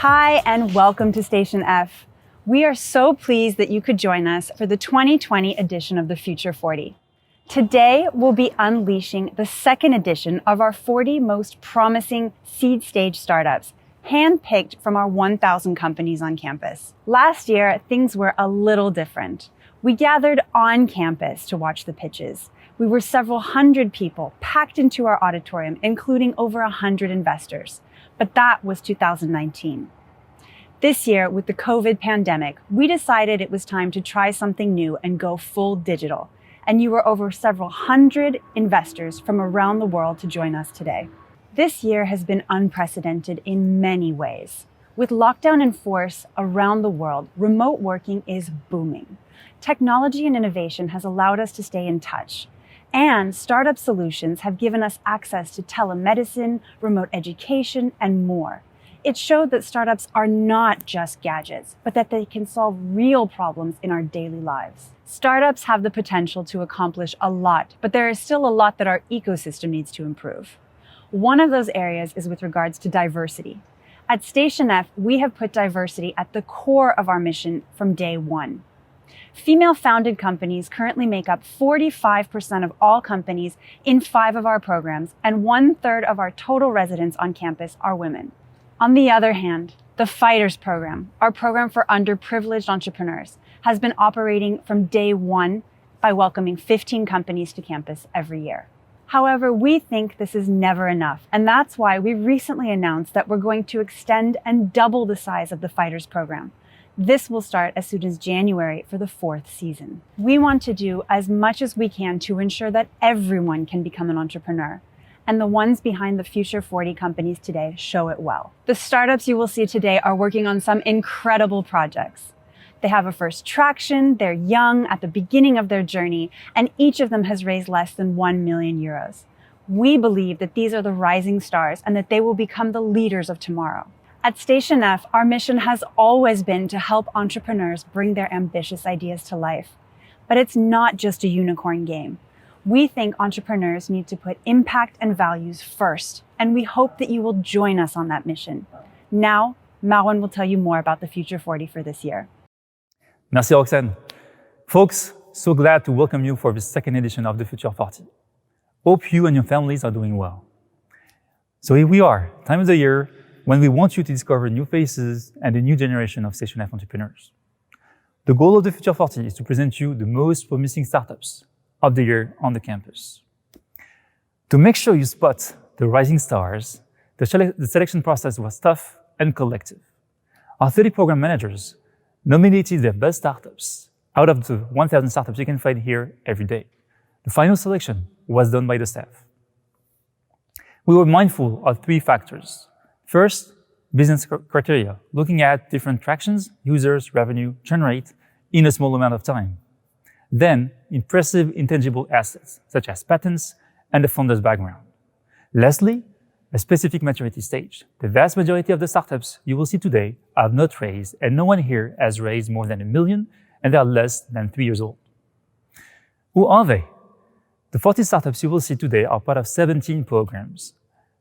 Hi, and welcome to Station F. We are so pleased that you could join us for the 2020 edition of the Future 40. Today, we'll be unleashing the second edition of our 40 most promising seed stage startups, handpicked from our 1,000 companies on campus. Last year, things were a little different. We gathered on campus to watch the pitches. We were several hundred people packed into our auditorium, including over 100 investors. But that was 2019. This year, with the COVID pandemic, we decided it was time to try something new and go full digital. And you were over several hundred investors from around the world to join us today. This year has been unprecedented in many ways. With lockdown in force around the world, remote working is booming. Technology and innovation has allowed us to stay in touch. And startup solutions have given us access to telemedicine, remote education, and more. It showed that startups are not just gadgets, but that they can solve real problems in our daily lives. Startups have the potential to accomplish a lot, but there is still a lot that our ecosystem needs to improve. One of those areas is with regards to diversity. At Station F, we have put diversity at the core of our mission from day one. Female-founded companies currently make up 45% of all companies in 5 of our programs, and 1/3 of our total residents on campus are women. On the other hand, the Fighters program, our program for underprivileged entrepreneurs, has been operating from day one by welcoming 15 companies to campus every year. However, we think this is never enough, and that's why we recently announced that we're going to extend and double the size of the Fighters program. This will start as soon as January for the 4th season. We want to do as much as we can to ensure that everyone can become an entrepreneur. And the ones behind the Future 40 companies today show it well. The startups you will see today are working on some incredible projects. They have a first traction, they're young at the beginning of their journey, and each of them has raised less than 1 million euros. We believe that these are the rising stars and that they will become the leaders of tomorrow. At Station F, our mission has always been to help entrepreneurs bring their ambitious ideas to life. But it's not just a unicorn game. We think entrepreneurs need to put impact and values first, and we hope that you will join us on that mission. Now, Mailwarm will tell you more about the Future 40 for this year. Merci, Roxane. Folks, so glad to welcome you for the second edition of the Future 40. Hope you and your families are doing well. So here we are, time of the year when we want you to discover new faces and a new generation of Station F entrepreneurs. The goal of the Future 40 is to present you the most promising startups of the year on the campus. To make sure you spot the rising stars, the selection process was tough and collective. Our 30 program managers nominated their best startups out of the 1,000 startups you can find here every day. The final selection was done by the staff. We were mindful of 3 factors. First, business criteria, looking at different tractions, users, revenue, churn rate in a small amount of time. Then, impressive intangible assets, such as patents and the founder's background. Lastly, a specific maturity stage. The vast majority of the startups you will see today have not raised, and no one here has raised more than $1 million, and they are less than 3 years old. Who are they? The 40 startups you will see today are part of 17 programs,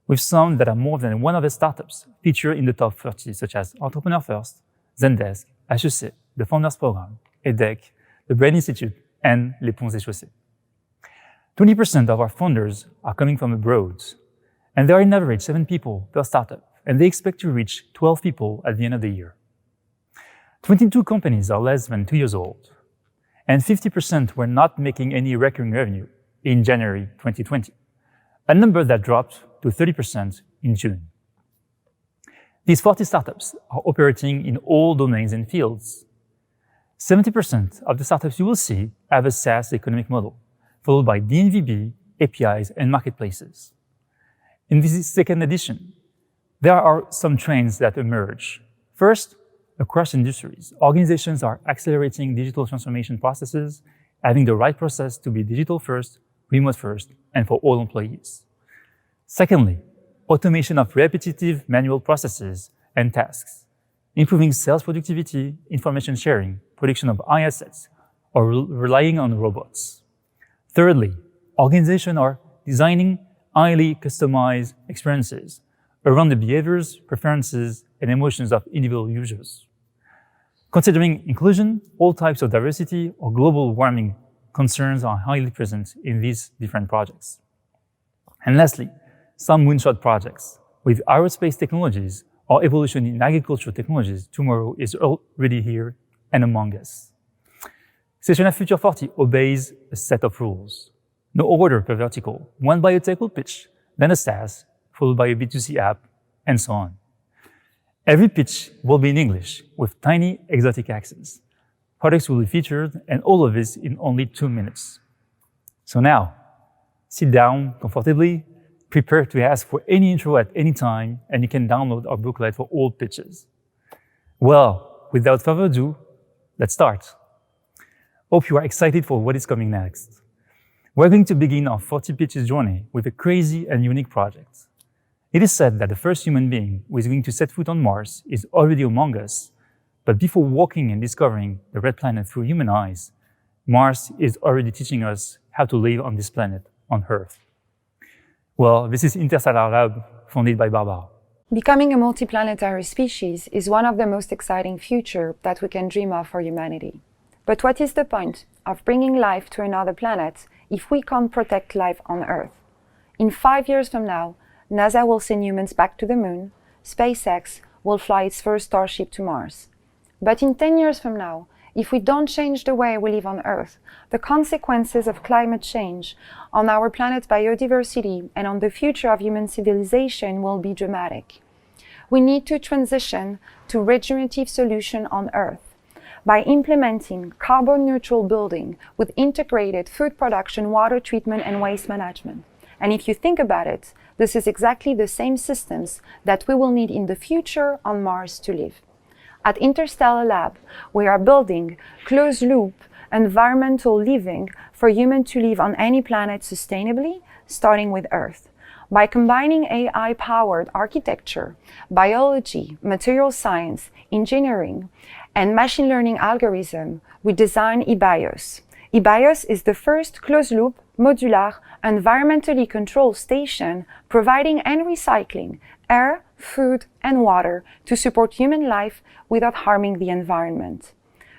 with some that are more than one of the startups featured in the top 30, such as Entrepreneur First, Zendesk, HEC, the Founders Program, EDEC, the Brain Institute, and Les Ponts et Chaussées. 20% of our founders are coming from abroad, and there are on average 7 people per startup, and they expect to reach 12 people at the end of the year. 22 companies are less than 2 years old, and 50% were not making any recurring revenue in January 2020, a number that dropped to 30% in June. These 40 startups are operating in all domains and fields. 70% of the startups you will see have a SaaS economic model, followed by DNVB, APIs, and marketplaces. In this second edition, there are some trends that emerge. First, across industries, organizations are accelerating digital transformation processes, having the right process to be digital first, remote first, and for all employees. Secondly, automation of repetitive manual processes and tasks, improving sales productivity, information sharing, production of AI assets, or relying on robots. Thirdly, organizations are designing highly customized experiences around the behaviors, preferences, and emotions of individual users. Considering inclusion, all types of diversity or global warming concerns are highly present in these different projects. And lastly, some moonshot projects with aerospace technologies or evolution in agricultural technologies tomorrow is already here and among us. Station F Future 40 obeys a set of rules. No order per vertical. One biotech will pitch, then a SaaS, followed by a B2C app, and so on. Every pitch will be in English with tiny exotic accents. Products will be featured, and all of this in only 2 minutes. So now, sit down comfortably, prepare to ask for any intro at any time, and you can download our booklet for all pitches. Well, without further ado, let's start. Hope you are excited for what is coming next. We're going to begin our 40 pitches journey with a crazy and unique project. It is said that the first human being who is going to set foot on Mars is already among us, but before walking and discovering the red planet through human eyes, Mars is already teaching us how to live on this planet, on Earth. Well, this is Interstellar Lab, founded by Barbara. Becoming a multiplanetary species is one of the most exciting futures that we can dream of for humanity. But what is the point of bringing life to another planet if we can't protect life on Earth? In 5 years from now, NASA will send humans back to the moon, SpaceX will fly its first Starship to Mars. But in 10 years from now, if we don't change the way we live on Earth, the consequences of climate change on our planet's biodiversity and on the future of human civilization will be dramatic. We need to transition to regenerative solutions on Earth by implementing carbon-neutral building with integrated food production, water treatment, and waste management. And if you think about it, this is exactly the same systems that we will need in the future on Mars to live. At Interstellar Lab, we are building closed-loop environmental living for humans to live on any planet sustainably, starting with Earth. By combining AI-powered architecture, biology, material science, engineering, and machine learning algorithm, we design eBios. eBios is the first closed-loop, modular, environmentally controlled station providing and recycling air, food, and water to support human life without harming the environment.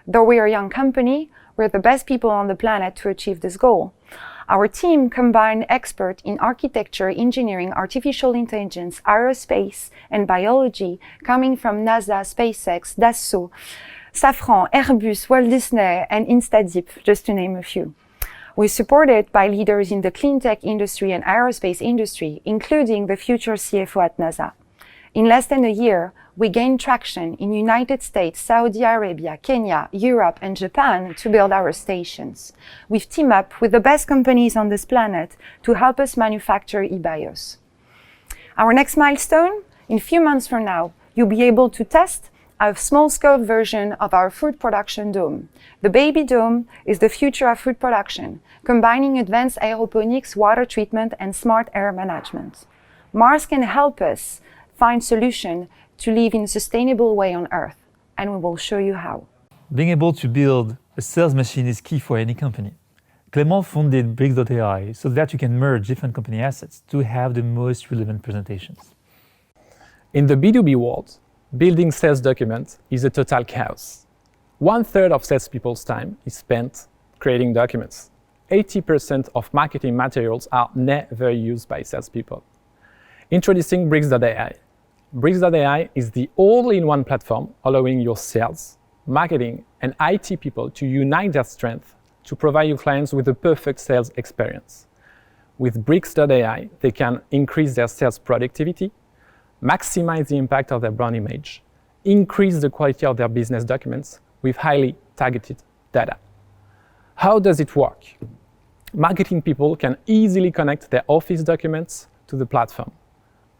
Though we are a young company, we're the best people on the planet to achieve this goal. Our team combines experts in architecture, engineering, artificial intelligence, aerospace, and biology coming from NASA, SpaceX, Dassault, Safran, Airbus, Walt Disney, and InstaDeep, just to name a few. We're supported by leaders in the clean tech industry and aerospace industry, including the future CFO at NASA. In less than a year, we gained traction in United States, Saudi Arabia, Kenya, Europe, and Japan to build our stations. We've teamed up with the best companies on this planet to help us manufacture eBios. Our next milestone, in a few months from now, you'll be able to test a small-scale version of our food production dome. The baby dome is the future of food production, combining advanced aeroponics, water treatment, and smart air management. Mars can help us find solutions to live in a sustainable way on Earth, and we will show you how. Being able to build a sales machine is key for any company. Clément founded Brix.ai so that you can merge different company assets to have the most relevant presentations. In the B2B world, building sales documents is a total chaos. 1/3 of salespeople's time is spent creating documents. 80% of marketing materials are never used by salespeople. Introducing Brix.ai. Brix.ai is the all-in-one platform allowing your sales, marketing, and IT people to unite their strength to provide your clients with the perfect sales experience. With Brix.ai, they can increase their sales productivity, maximize the impact of their brand image, increase the quality of their business documents with highly targeted data. How does it work? Marketing people can easily connect their office documents to the platform.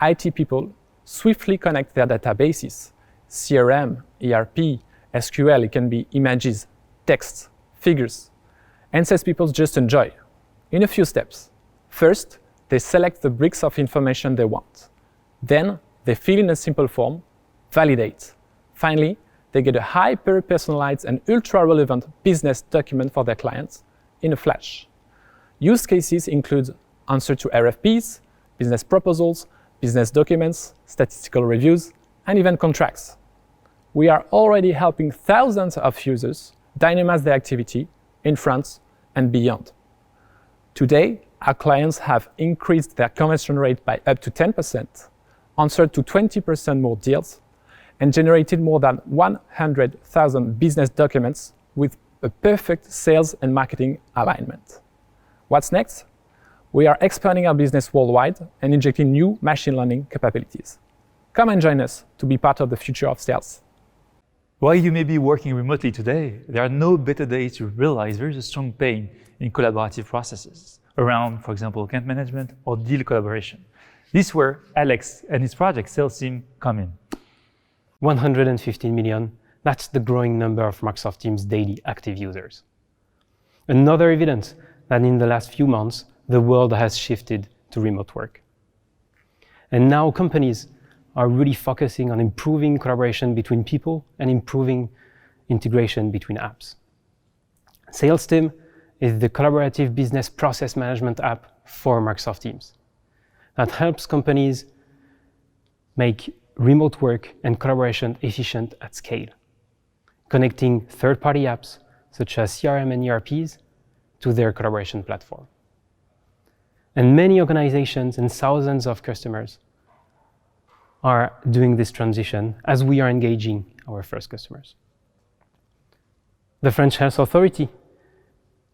IT people swiftly connect their databases, CRM, ERP, SQL, it can be images, text, figures, and salespeople just enjoy. In a few steps. First, they select the bricks of information they want. Then, they fill in a simple form, validate. Finally, they get a hyper-personalized and ultra-relevant business document for their clients in a flash. Use cases include answer to RFPs, business proposals, business documents, statistical reviews, and even contracts. We are already helping thousands of users dynamize their activity in France and beyond. Today, our clients have increased their conversion rate by up to 10%, answered to 20% more deals, and generated more than 100,000 business documents with a perfect sales and marketing alignment. What's next? We are expanding our business worldwide and injecting new machine learning capabilities. Come and join us to be part of the future of sales. While you may be working remotely today, there are no better days to realize there is a strong pain in collaborative processes around, for example, account management or deal collaboration. This is where Alex and his project SalesTim come in. 115 million, that's the growing number of Microsoft Teams daily active users. Another evidence that in the last few months, the world has shifted to remote work. And now companies are really focusing on improving collaboration between people and improving integration between apps. SalesTim is the collaborative business process management app for Microsoft Teams that helps companies make remote work and collaboration efficient at scale, connecting third-party apps such as CRM and ERPs to their collaboration platform. And many organizations and thousands of customers are doing this transition as we are engaging our first customers. The French Health Authority,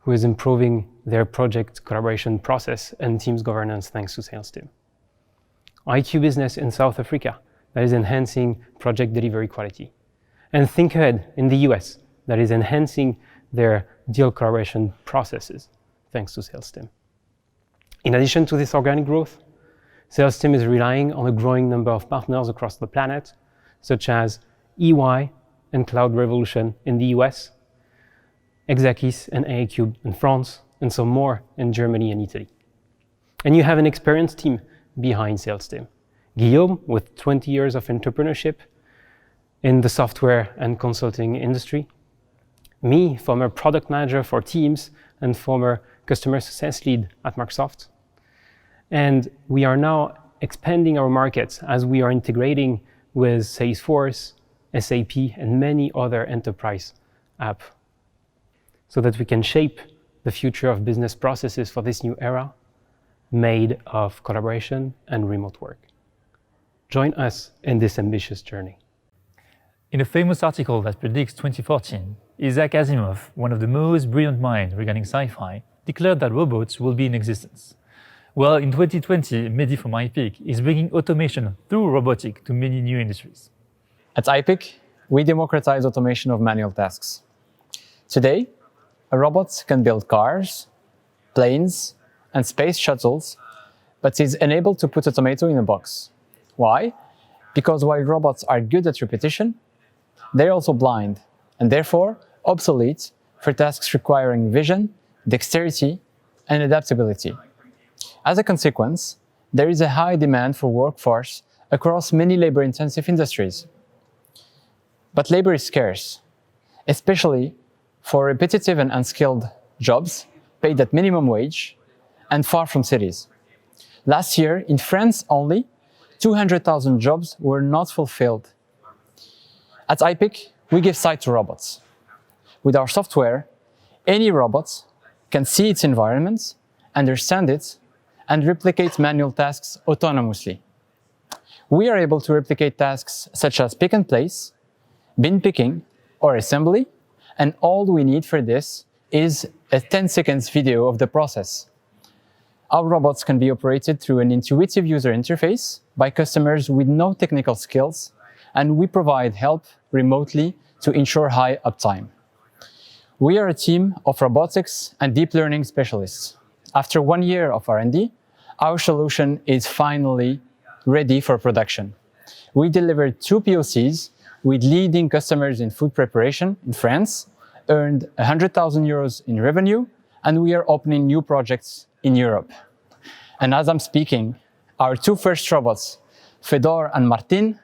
who is improving their project collaboration process and Teams governance thanks to SalesTim. IQ Business in South Africa, that is enhancing project delivery quality. And Think Ahead in the US, that is enhancing their deal collaboration processes thanks to SalesTim. In addition to this organic growth, SalesTim is relying on a growing number of partners across the planet, such as EY and Cloud Revolution in the US, Exakis and AICube in France, and some more in Germany and Italy. And you have an experienced team behind SalesTim. Guillaume, with 20 years of entrepreneurship in the software and consulting industry. Me, former product manager for Teams and former customer success lead at Microsoft. And we are now expanding our markets as we are integrating with Salesforce, SAP, and many other enterprise apps so that we can shape the future of business processes for this new era made of collaboration and remote work. Join us in this ambitious journey. In a famous article that predicts 2014, Isaac Asimov, one of the most brilliant minds regarding sci-fi, declared that robots will be in existence. Well, in 2020, Mehdi from Ipic is bringing automation through robotic to many new industries. At Ipic, we democratize automation of manual tasks. Today, a robot can build cars, planes, and space shuttles, but is unable to put a tomato in a box. Why? Because while robots are good at repetition, they're also blind, and therefore obsolete for tasks requiring vision, dexterity, and adaptability. As a consequence, there is a high demand for workforce across many labor-intensive industries. But labor is scarce, especially for repetitive and unskilled jobs paid at minimum wage, and far from cities. Last year, in France only, 200,000 jobs were not fulfilled. At Ipic, we give sight to robots. With our software, any robot can see its environment, understand it, and replicate manual tasks autonomously. We are able to replicate tasks such as pick and place, bin picking, or assembly, and all we need for this is a 10 seconds video of the process. Our robots can be operated through an intuitive user interface by customers with no technical skills, and we provide help remotely to ensure high uptime. We are a team of robotics and deep learning specialists. After 1 year of R&D, our solution is finally ready for production. We delivered 2 POCs with leading customers in food preparation in France, earned 100,000 euros in revenue, and we are opening new projects in Europe. And as I'm speaking, our 2 first robots, Fedor and Martin,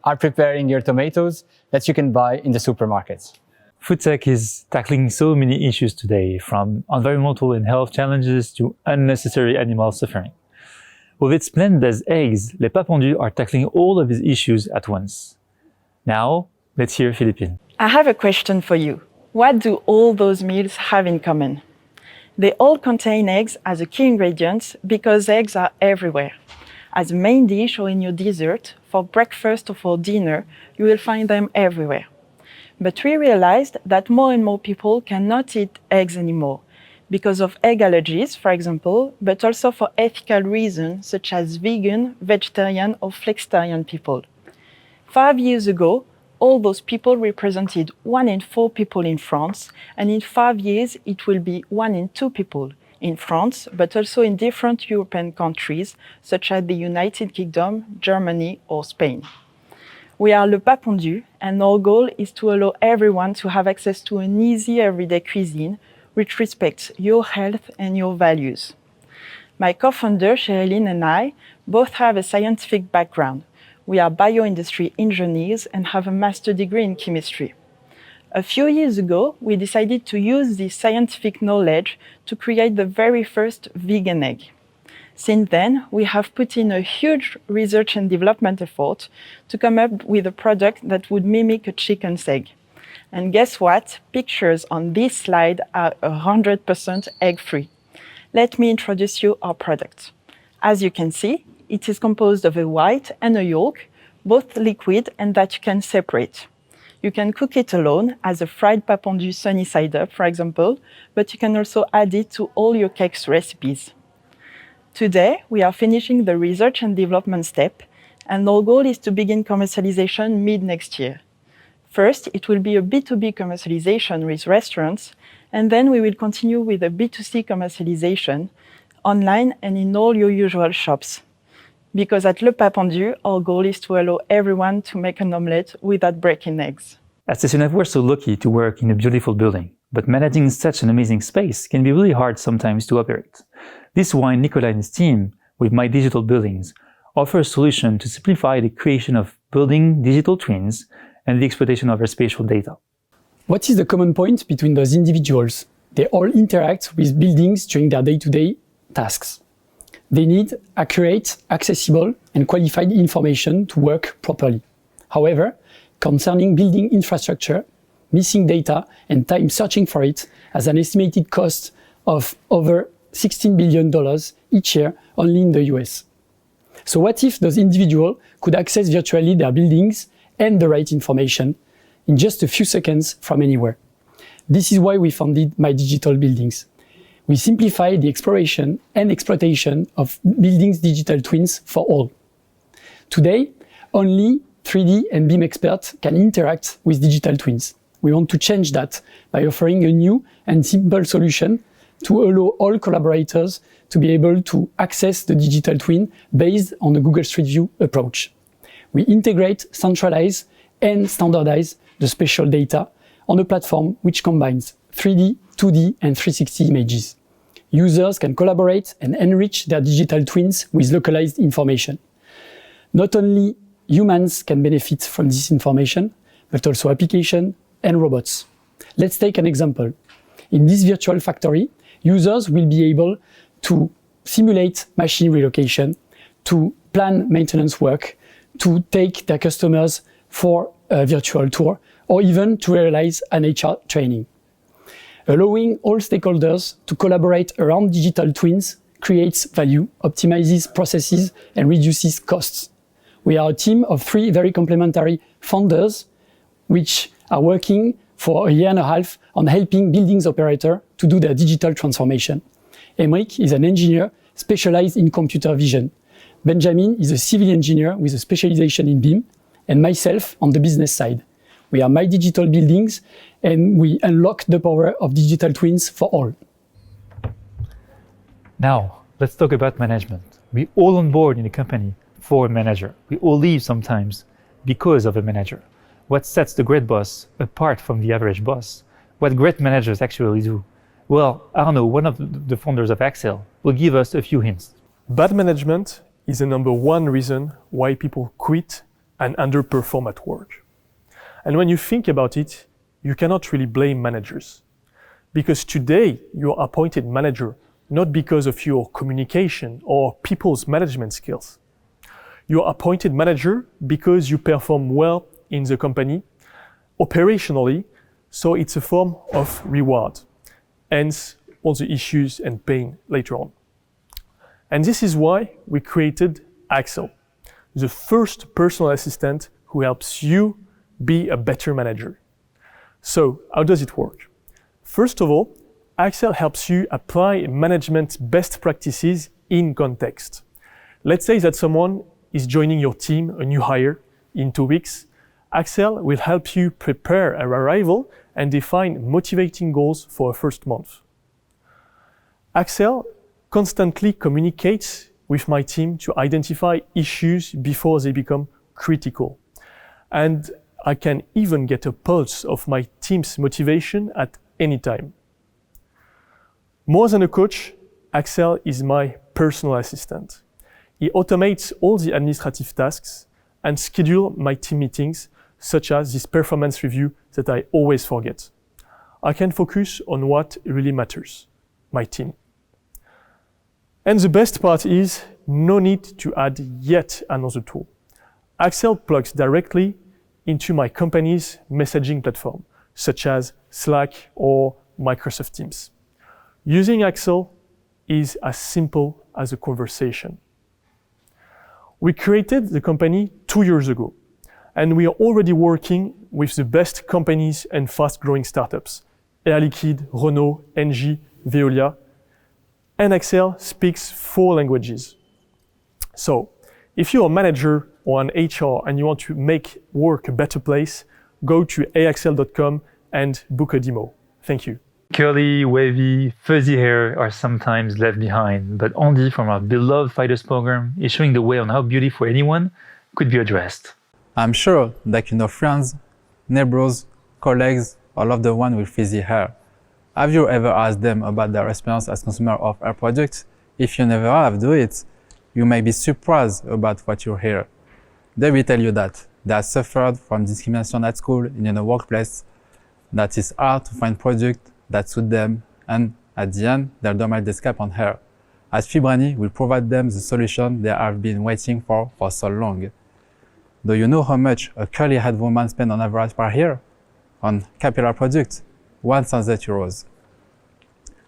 are preparing your tomatoes that you can buy in the supermarkets. Food tech is tackling so many issues today, from environmental and health challenges to unnecessary animal suffering. With its plant-based eggs, les Papondu are tackling all of these issues at once. Now, let's hear Philippine. I have a question for you. What do all those meals have in common? They all contain eggs as a key ingredient because eggs are everywhere. As a main dish or in your dessert, for breakfast or for dinner, you will find them everywhere. But we realized that more and more people cannot eat eggs anymore because of egg allergies, for example, but also for ethical reasons such as vegan, vegetarian or flexitarian people. 5 years ago, all those people represented 1 in 4 people in France, and in 5 years it will be 1 in 2 people in France, but also in different European countries such as the United Kingdom, Germany or Spain. We are Le Papondu, and our goal is to allow everyone to have access to an easy everyday cuisine which respects your health and your values. My co-founder, Sherilyn, and I both have a scientific background. We are bioindustry engineers and have a master's degree in chemistry. A few years ago, we decided to use this scientific knowledge to create the very first vegan egg. Since then, we have put in a huge research and development effort to come up with a product that would mimic a chicken's egg. And guess what? Pictures on this slide are 100% egg-free. Let me introduce you our product. As you can see, it is composed of a white and a yolk, both liquid and that you can separate. You can cook it alone as a fried Papondu sunny side up, for example, but you can also add it to all your cakes recipes. Today, we are finishing the research and development step, and our goal is to begin commercialization mid-next year. First, it will be a B2B commercialization with restaurants, and then we will continue with a B2C commercialization online and in all your usual shops. Because at Le Papondu, our goal is to allow everyone to make an omelette without breaking eggs. At Station F, we're so lucky to work in a beautiful building, but managing such an amazing space can be really hard sometimes to operate. This is why Nicolas and his team, with My Digital Buildings, offer a solution to simplify the creation of building digital twins and the exploitation of our spatial data. What is the common point between those individuals? They all interact with buildings during their day-to-day tasks. They need accurate, accessible, and qualified information to work properly. However, concerning building infrastructure, missing data and time searching for it has an estimated cost of over $16 billion each year only in the US. So what if those individuals could access virtually their buildings and the right information in just a few seconds from anywhere? This is why we founded My Digital Buildings. We simplify the exploration and exploitation of buildings' digital twins for all. Today, only 3D and BIM experts can interact with digital twins. We want to change that by offering a new and simple solution to allow all collaborators to be able to access the digital twin based on the Google Street View approach. We integrate, centralize, and standardize the spatial data on a platform which combines 3D, 2D, and 360 images. Users can collaborate and enrich their digital twins with localized information. Not only humans can benefit from this information, but also applications and robots. Let's take an example. In this virtual factory, users will be able to simulate machine relocation, to plan maintenance work, to take their customers for a virtual tour, or even to realize an HR training. Allowing all stakeholders to collaborate around digital twins creates value, optimizes processes, and reduces costs. We are a team of 3 very complementary founders, which are working for a year and a half on helping buildings operator to do their digital transformation. Emric is an engineer specialized in computer vision. Benjamin is a civil engineer with a specialization in BIM, and myself on the business side. We are My Digital Buildings, and we unlock the power of digital twins for all. Now, let's talk about management. We all on board in a company for a manager. We all leave sometimes because of a manager. What sets the great boss apart from the average boss? What great managers actually do? Well, Arnaud, one of the founders of Axel, will give us a few hints. Bad management is the #1 reason why people quit and underperform at work. And when you think about it, you cannot really blame managers. Because today you are appointed manager not because of your communication or people's management skills. You are appointed manager because you perform well in the company operationally, so it's a form of reward, hence all the issues and pain later on. And this is why we created Axel, the first personal assistant who helps you be a better manager. So how does it work? First of all, Axel helps you apply management best practices in context. Let's say that someone is joining your team, a new hire, in 2 weeks. Axel will help you prepare an arrival and define motivating goals for a first month. Axel constantly communicates with my team to identify issues before they become critical. And I can even get a pulse of my team's motivation at any time. More than a coach, Axel is my personal assistant. He automates all the administrative tasks and schedules my team meetings, such as this performance review that I always forget. I can focus on what really matters, my team. And the best part is, no need to add yet another tool. Axel plugs directly into my company's messaging platform, such as Slack or Microsoft Teams. Using Axel is as simple as a conversation. We created the company 2 years ago, and we are already working with the best companies and fast-growing startups, Air Liquide, Renault, Engie, Veolia, and Axel speaks 4 languages. So, if you're a manager or an HR and you want to make work a better place, go to axel.com and book a demo. Thank you. Curly, wavy, fuzzy hair are sometimes left behind, but Andy from our beloved Fighters program is showing the way on how beauty for anyone could be addressed. I'm sure that you know friends, neighbors, colleagues, or loved one with frizzy hair. Have you ever asked them about their experience as consumer of our products? If you never have, do it. You may be surprised about what you hear. They will tell you that they have suffered from discrimination at school and in the workplace, that it's hard to find products that suit them, and at the end, they don't mind the scalp on hair. As Fibrani will provide them the solution they have been waiting for so long. Do you know how much a curly-haired woman spends on average per year? On capillary products? 1,000 euros.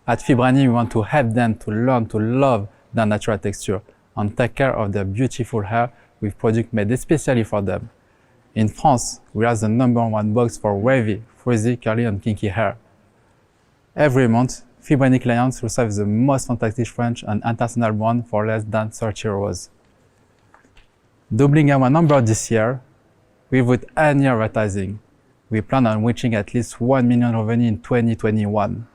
At Fibrani, we want to help them to learn to love their natural texture and take care of their beautiful hair with products made especially for them. In France, we are the #1 box for wavy, frizzy, curly and kinky hair. Every month, Fibrani clients receive the most fantastic French and international brand for less than 30 euros. Doubling our number this year, without any advertising, we plan on reaching at least 1 million revenue in 2021.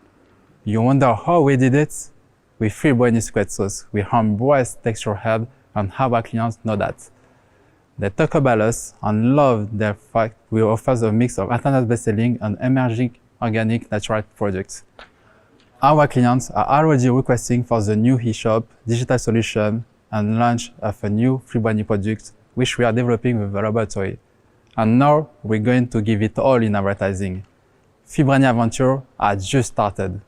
You wonder how we did it? With Fibrani squid sauce, we embrace texture head and our clients know that. They talk about us and love the fact we offer a mix of internet best-selling and emerging organic natural products. Our clients are already requesting for the new e-shop, digital solution, and launch of a new Fibrani product, which we are developing with the laboratory. And now we're going to give it all in advertising. Fibrani adventure has just started.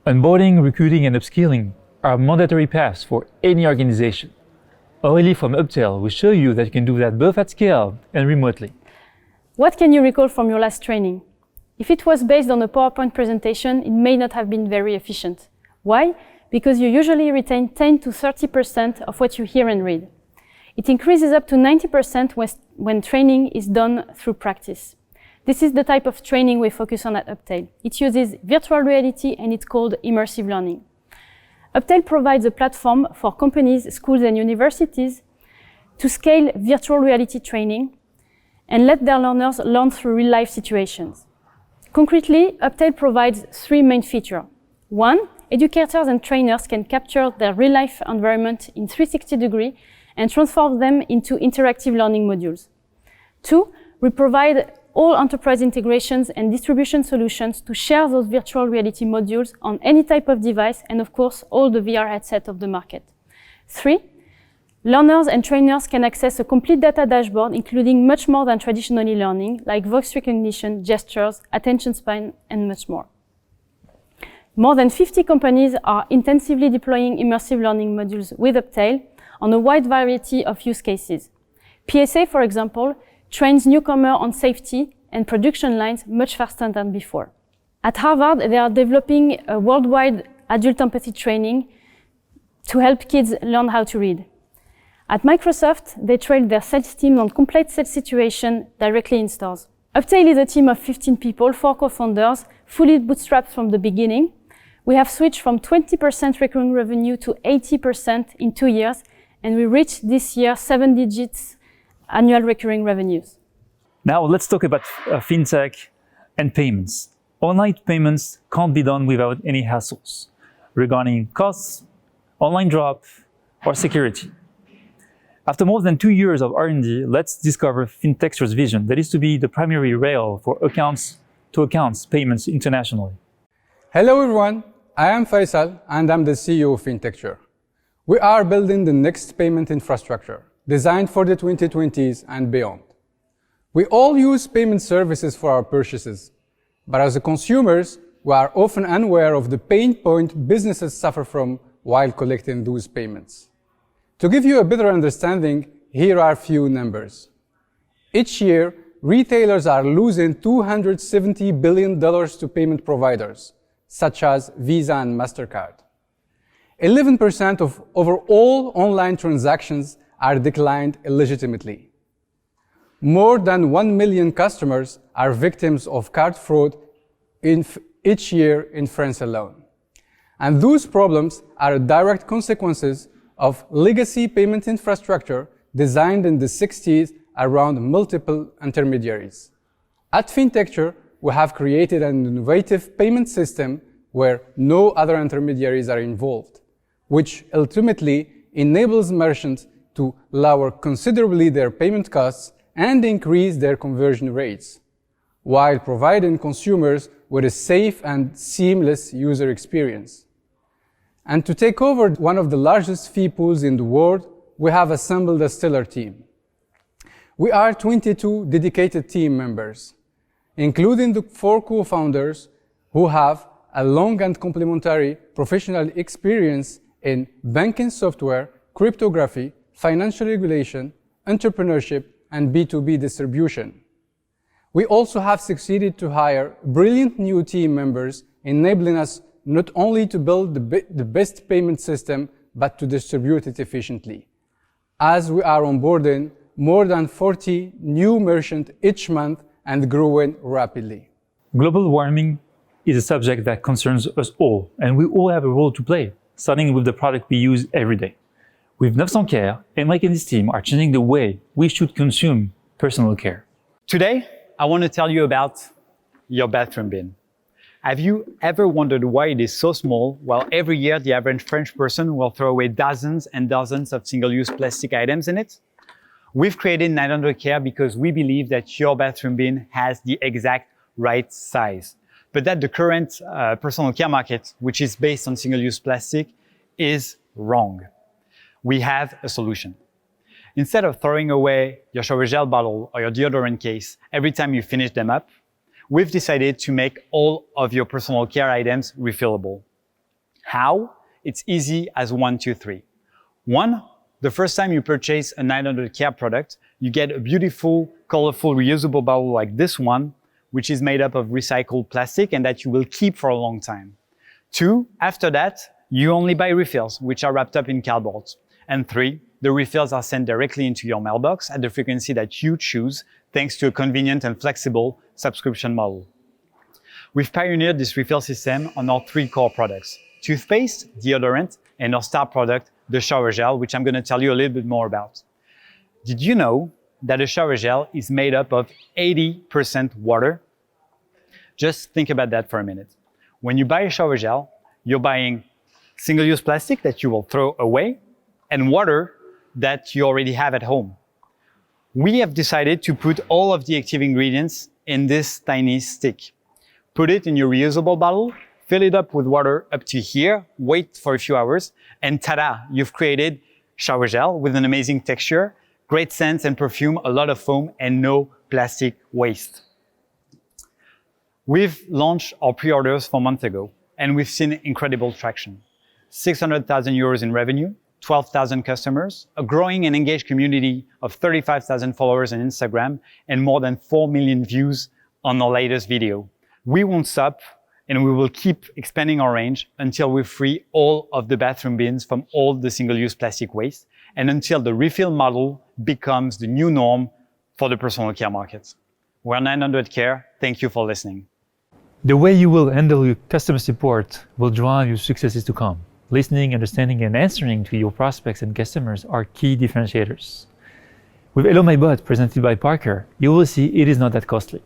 Onboarding, recruiting, and upskilling are mandatory paths for any organization. Aurélie from Uptail will show you that you can do that both at scale and remotely. What can you recall from your last training? If it was based on a PowerPoint presentation, it may not have been very efficient. Why? Because you usually retain 10 to 30% of what you hear and read. It increases up to 90% when training is done through practice. This is the type of training we focus on at Uptail. It uses virtual reality and it's called immersive learning. Uptail provides a platform for companies, schools, and universities to scale virtual reality training and let their learners learn through real-life situations. Concretely, Uptail provides 3 main features. 1, educators and trainers can capture their real-life environment in 360 degrees and transform them into interactive learning modules. 2, we provide all enterprise integrations and distribution solutions to share those virtual reality modules on any type of device and, of course, all the VR headsets of the market. 3, learners and trainers can access a complete data dashboard, including much more than traditional e-learning, like voice recognition, gestures, attention span, and much more. More than 50 companies are intensively deploying immersive learning modules with Uptail on a wide variety of use cases. PSA, for example, trains newcomers on safety and production lines much faster than before. At Harvard, they are developing a worldwide adult empathy training to help kids learn how to read. At Microsoft, they train their sales team on complex sales situations directly in stores. Uptail is a team of 15 people, 4 co-founders, fully bootstrapped from the beginning. We have switched from 20% recurring revenue to 80% in 2 years, and we reached this year 7 digits annual recurring revenues. Now let's talk about fintech and payments. Online payments can't be done without any hassles regarding costs, online drop, or security. After more than 2 years of R&D, let's discover Fintecture's vision, that is to be the primary rail for accounts-to-accounts payments internationally. Hello everyone, I am Facil and I'm the CEO of Fintecture. We are building the next payment infrastructure designed for the 2020s and beyond. We all use payment services for our purchases, but as consumers, we are often unaware of the pain point businesses suffer from while collecting those payments. To give you a better understanding, here are a few numbers. Each year, retailers are losing $270 billion to payment providers, such as Visa and MasterCard. 11% of over all online transactions are declined illegitimately. More than 1 million customers are victims of card fraud each year in France alone. And those problems are direct consequences of legacy payment infrastructure designed in the 60s around multiple intermediaries. At Fintecture, we have created an innovative payment system where no other intermediaries are involved, which ultimately enables merchants to lower considerably their payment costs and increase their conversion rates, while providing consumers with a safe and seamless user experience. And to take over one of the largest fee pools in the world, we have assembled a stellar team. We are 22 dedicated team members, including the 4 co-founders who have a long and complementary professional experience in banking software, cryptography, financial regulation, entrepreneurship, and B2B distribution. We also have succeeded to hire brilliant new team members, enabling us not only to build the best payment system, but to distribute it efficiently, as we are onboarding more than 40 new merchants each month and growing rapidly. Global warming is a subject that concerns us all, and we all have a role to play, starting with the product we use every day. With 900 Care, Emric and his team are changing the way we should consume personal care. Today, I want to tell you about your bathroom bin. Have you ever wondered why it is so small, while every year the average French person will throw away dozens and dozens of single-use plastic items in it? We've created 900 Care because we believe that your bathroom bin has the exact right size, but that the current personal care market, which is based on single-use plastic, is wrong. We have a solution. Instead of throwing away your shower gel bottle or your deodorant case every time you finish them up, we've decided to make all of your personal care items refillable. How? It's easy as 1, 2, 3. 1, the first time you purchase a 900 care product, you get a beautiful, colorful, reusable bottle like this one, which is made up of recycled plastic and that you will keep for a long time. 2, after that, you only buy refills, which are wrapped up in cardboard. And 3, the refills are sent directly into your mailbox at the frequency that you choose, thanks to a convenient and flexible subscription model. We've pioneered this refill system on our 3 core products: toothpaste, deodorant, and our star product, the shower gel, which I'm going to tell you a little bit more about. Did you know that a shower gel is made up of 80% water? Just think about that for a minute. When you buy a shower gel, you're buying single-use plastic that you will throw away and water that you already have at home. We have decided to put all of the active ingredients in this tiny stick. Put it in your reusable bottle, fill it up with water up to here, wait for a few hours, and ta-da, you've created shower gel with an amazing texture, great scents and perfume, a lot of foam, and no plastic waste. We've launched our pre-orders 4 months ago, and we've seen incredible traction. 600,000 euros in revenue, 12,000 customers, a growing and engaged community of 35,000 followers on Instagram, and more than 4 million views on our latest video. We won't stop, and we will keep expanding our range until we free all of the bathroom bins from all the single-use plastic waste, and until the refill model becomes the new norm for the personal care market. We're 900 Care. Thank you for listening. The way you will handle your customer support will drive your successes to come. Listening, understanding, and answering to your prospects and customers are key differentiators. With Hellomybot presented by Parker, you will see it is not that costly.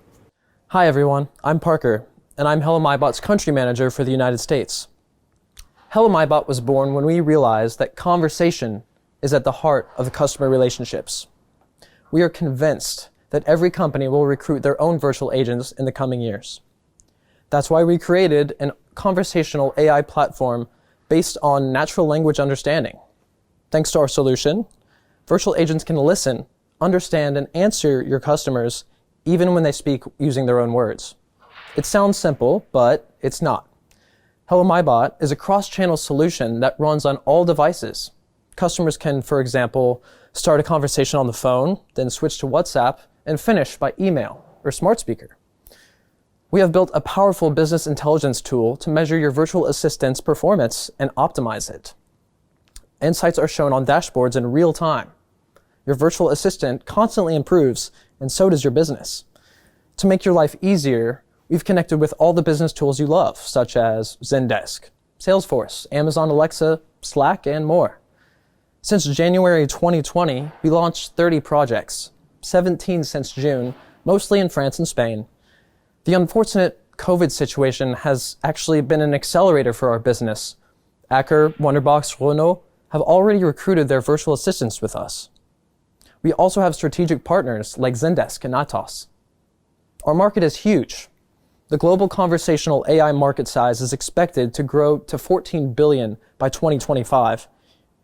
Hi everyone, I'm Parker, and I'm Hellomybot's country manager for the United States. Hellomybot was born when we realized that conversation is at the heart of the customer relationships. We are convinced that every company will recruit their own virtual agents in the coming years. That's why we created a conversational AI platform based on natural language understanding. Thanks to our solution, virtual agents can listen, understand, and answer your customers even when they speak using their own words. It sounds simple, but it's not. Hellomybot is a cross-channel solution that runs on all devices. Customers can, for example, start a conversation on the phone, then switch to WhatsApp, and finish by email or smart speaker. We have built a powerful business intelligence tool to measure your virtual assistant's performance and optimize it. Insights are shown on dashboards in real time. Your virtual assistant constantly improves, and so does your business. To make your life easier, we've connected with all the business tools you love, such as Zendesk, Salesforce, Amazon Alexa, Slack, and more. Since January 2020, we launched 30 projects, 17 since June, mostly in France and Spain. The unfortunate COVID situation has actually been an accelerator for our business. Acker, Wonderbox, Prono have already recruited their virtual assistants with us. We also have strategic partners like Zendesk and Atos. Our market is huge. The global conversational AI market size is expected to grow to 14 billion by 2025,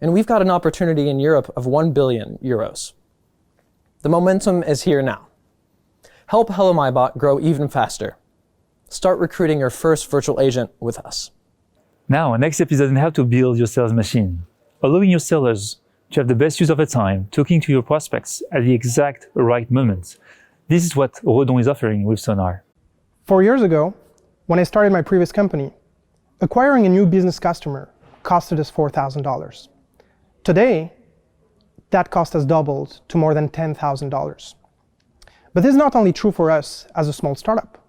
and we've got an opportunity in Europe of 1 billion euros. The momentum is here now. Help Hellomybot grow even faster. Start recruiting your first virtual agent with us. Now, next episode on how to build your sales machine, allowing your sellers to have the best use of their time talking to your prospects at the exact right moment. This is what Rodon is offering with Sonar. 4 years ago, when I started my previous company, acquiring a new business customer costed us $4,000. Today, that cost has doubled to more than $10,000. But this is not only true for us as a small startup,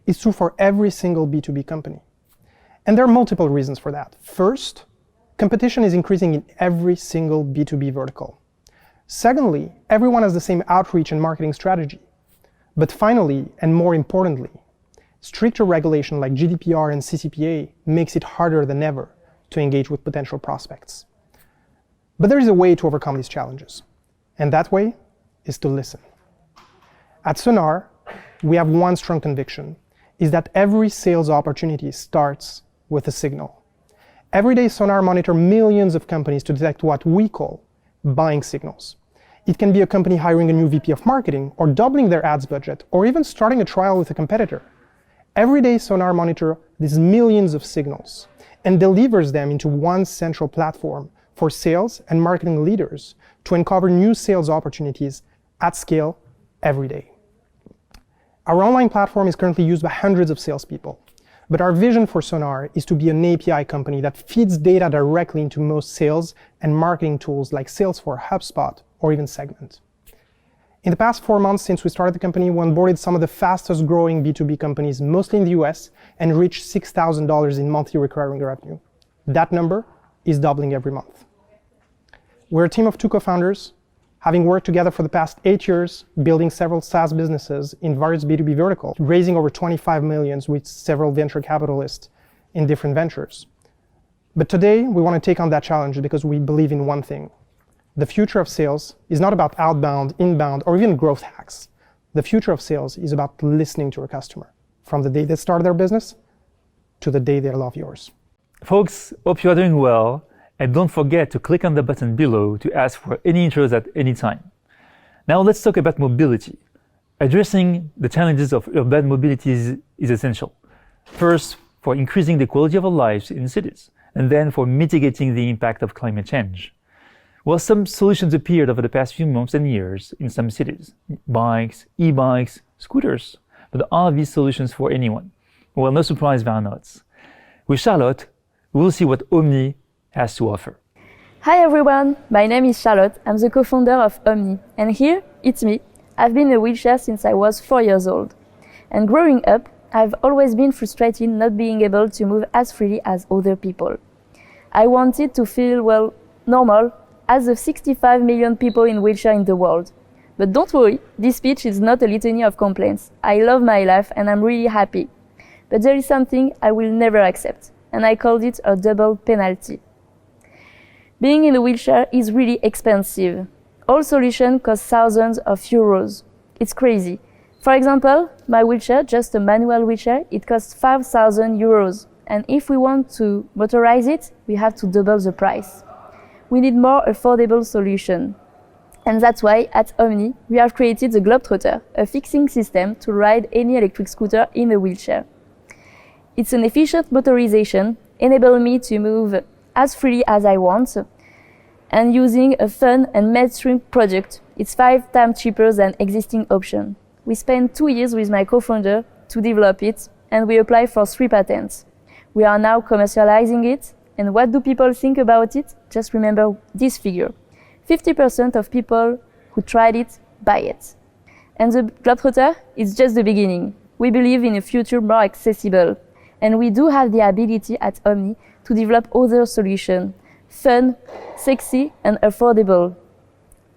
it's true for every single B2B company. And there are multiple reasons for that. First, competition is increasing in every single B2B vertical. Secondly, everyone has the same outreach and marketing strategy. But finally, and more importantly, stricter regulation like GDPR and CCPA makes it harder than ever to engage with potential prospects. But there is a way to overcome these challenges, and that way is to listen. At Sonar, we have one strong conviction, is that every sales opportunity starts with a signal. Every day, Sonar monitor millions of companies to detect what we call buying signals. It can be a company hiring a new VP of marketing, or doubling their ads budget, or even starting a trial with a competitor. Every day, Sonar monitors these millions of signals and delivers them into one central platform for sales and marketing leaders to uncover new sales opportunities at scale every day. Our online platform is currently used by hundreds of salespeople, but our vision for Sonar is to be an API company that feeds data directly into most sales and marketing tools like Salesforce, HubSpot, or even Segment. In the past 4 months since we started the company, we onboarded some of the fastest growing B2B companies, mostly in the US, and reached $6,000 in monthly recurring revenue. That number is doubling every month. We're a team of 2 co-founders, having worked together for the past 8 years, building several SaaS businesses in various B2B verticals, raising over 25 million with several venture capitalists in different ventures. But today, we want to take on that challenge because we believe in one thing. The future of sales is not about outbound, inbound, or even growth hacks. The future of sales is about listening to a customer, from the day they start their business to the day they love yours. Folks, hope you are doing well, and don't forget to click on the button below to ask for any intros at any time. Now let's talk about mobility. Addressing the challenges of urban mobility is essential. First, for increasing the quality of our lives in cities, and then for mitigating the impact of climate change. Well, some solutions appeared over the past few months and years in some cities. Bikes, e-bikes, scooters. But are these solutions for anyone? Well, no surprise, they are not. With Charlotte, we will see what Omni has to offer. Hi everyone, my name is Charlotte. I'm the co-founder of Omni. And here, it's me. I've been in a wheelchair since I was 4 years old. And growing up, I've always been frustrated not being able to move as freely as other people. I wanted to feel, well, normal, as the 65 million people in wheelchair in the world. But don't worry, this speech is not a litany of complaints. I love my life and I'm really happy. But there is something I will never accept, and I called it a double penalty. Being in a wheelchair is really expensive. All solutions cost thousands of euros. It's crazy. For example, my wheelchair, just a manual wheelchair, it costs 5,000 euros. And if we want to motorize it, we have to double the price. We need more affordable solution. And that's why, at Omni, we have created the Globetrotter, a fixing system to ride any electric scooter in a wheelchair. It's an efficient motorization, enabling me to move as freely as I want, and using a fun and mainstream product. It's 5 times cheaper than existing option. We spent 2 years with my co-founder to develop it, and we applied for 3 patents. We are now commercializing it. And what do people think about it? Just remember this figure. 50% of people who tried it buy it. And the Globetrotter is just the beginning. We believe in a future more accessible. And we do have the ability at Omni to develop other solutions, fun, sexy, and affordable.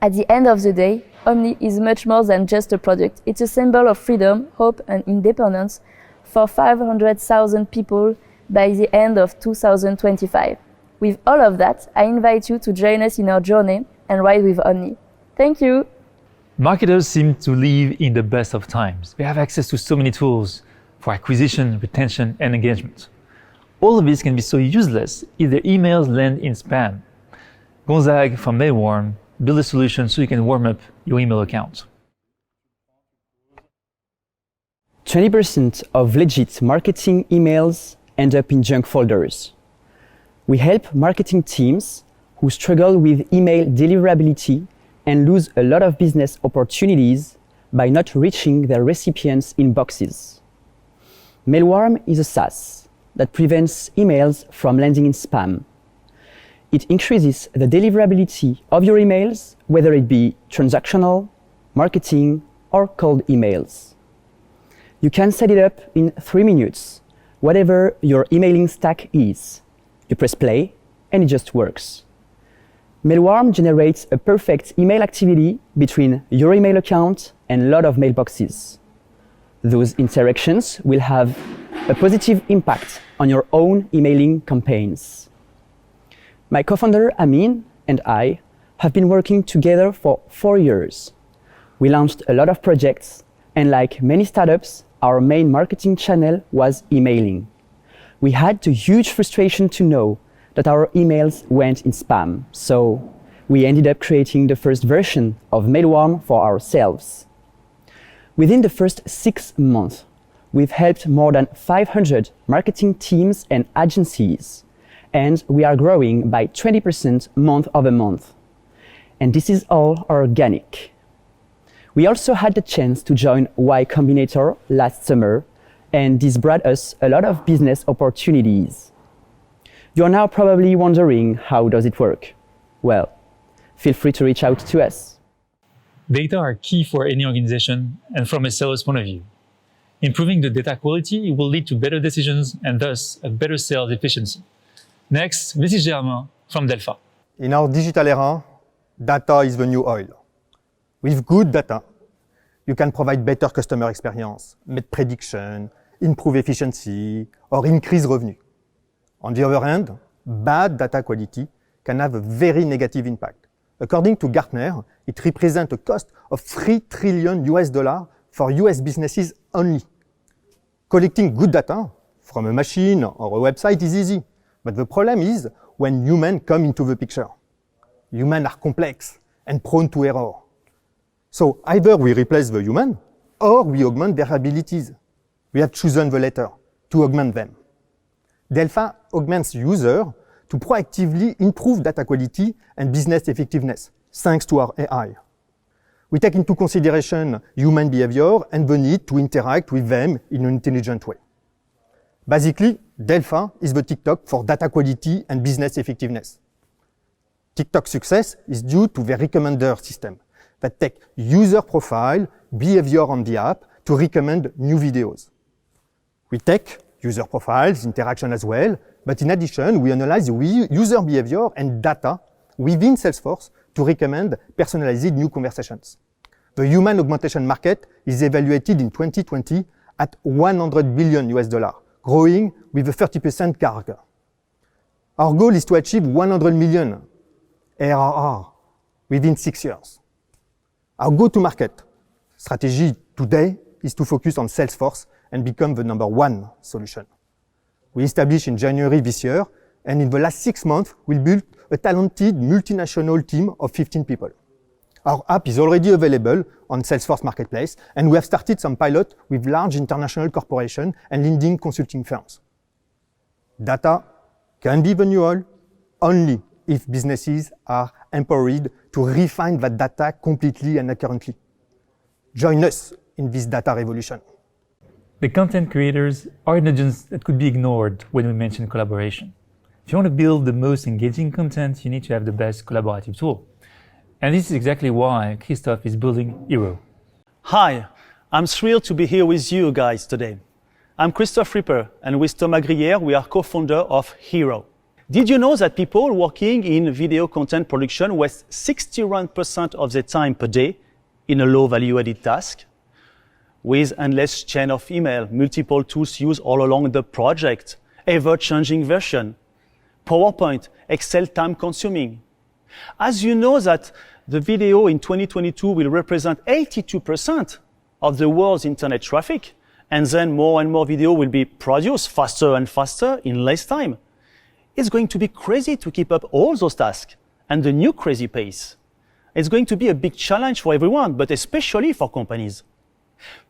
At the end of the day, Omni is much more than just a product. It's a symbol of freedom, hope, and independence for 500,000 people by the end of 2025. With all of that, I invite you to join us in our journey and ride with Omni. Thank you. Marketers seem to live in the best of times. They have access to so many tools for acquisition, retention, and engagement. All of this can be so useless if their emails land in spam. Gonzague from Mailwarm built a solution so you can warm up your email account. 20% of legit marketing emails end up in junk folders. We help marketing teams who struggle with email deliverability and lose a lot of business opportunities by not reaching their recipients' inboxes. Mailwarm is a SaaS that prevents emails from landing in spam. It increases the deliverability of your emails, whether it be transactional, marketing, or cold emails. You can set it up in 3 minutes, whatever your emailing stack is. You press play, and it just works. Mailwarm generates a perfect email activity between your email account and a lot of mailboxes. Those interactions will have a positive impact on your own emailing campaigns. My co-founder Amin and I have been working together for 4 years. We launched a lot of projects, and like many startups, our main marketing channel was emailing. We had the huge frustration to know that our emails went in spam, so we ended up creating the first version of Mailwarm for ourselves. Within the first 6 months, we've helped more than 500 marketing teams and agencies, and we are growing by 20% month over month. And this is all organic. We also had the chance to join Y Combinator last summer, and this brought us a lot of business opportunities. You're now probably wondering, how does it work? Well, feel free to reach out to us. Data are key for any organization and from a seller's point of view. Improving the data quality will lead to better decisions and thus a better sales efficiency. Next, this is Germain from Delpha. In our digital era, data is the new oil. With good data, you can provide better customer experience, make prediction, improve efficiency, or increase revenue. On the other hand, bad data quality can have a very negative impact. According to Gartner, it represents a cost of $3 trillion for US businesses only. Collecting good data from a machine or a website is easy, but the problem is when humans come into the picture. Humans are complex and prone to error. So either we replace the human or we augment their abilities. We have chosen the latter, to augment them. Delpha augments users to proactively improve data quality and business effectiveness, thanks to our AI. We take into consideration human behavior and the need to interact with them in an intelligent way. Basically, Delpha is the TikTok for data quality and business effectiveness. TikTok's success is due to the recommender system that take user profile, behavior on the app to recommend new videos. We take user profiles, interaction as well, but in addition, we analyze user behavior and data within Salesforce to recommend personalized new conversations. The human augmentation market is evaluated in 2020 at $100 billion, growing with a 30% CAGR. Our goal is to achieve 100 million ARR within 6 years. Our go-to-market strategy today is to focus on Salesforce and become the #1 solution. We established in January this year, and in the last 6 months, we built a talented multinational team of 15 people. Our app is already available on Salesforce Marketplace, and we have started some pilot with large international corporations and leading consulting firms. Data can be the new oil only if businesses are empowered to refine that data completely and accurately. Join us in this data revolution. The content creators are an agents that could be ignored when we mention collaboration. If you want to build the most engaging content, you need to have the best collaborative tool. And this is exactly why Christophe is building Hero. Hi, I'm thrilled to be here with you guys today. I'm Christophe Ripper, and with Thomas Grière, we are co-founder of Hero. Did you know that people working in video content production waste 61% of their time per day in a low value-added task? With endless chain of email, multiple tools used all along the project, ever-changing version, PowerPoint, Excel time-consuming. As you know that the video in 2022 will represent 82% of the world's internet traffic, and then more and more video will be produced faster and faster in less time. It's going to be crazy to keep up all those tasks and the new crazy pace. It's going to be a big challenge for everyone, but especially for companies.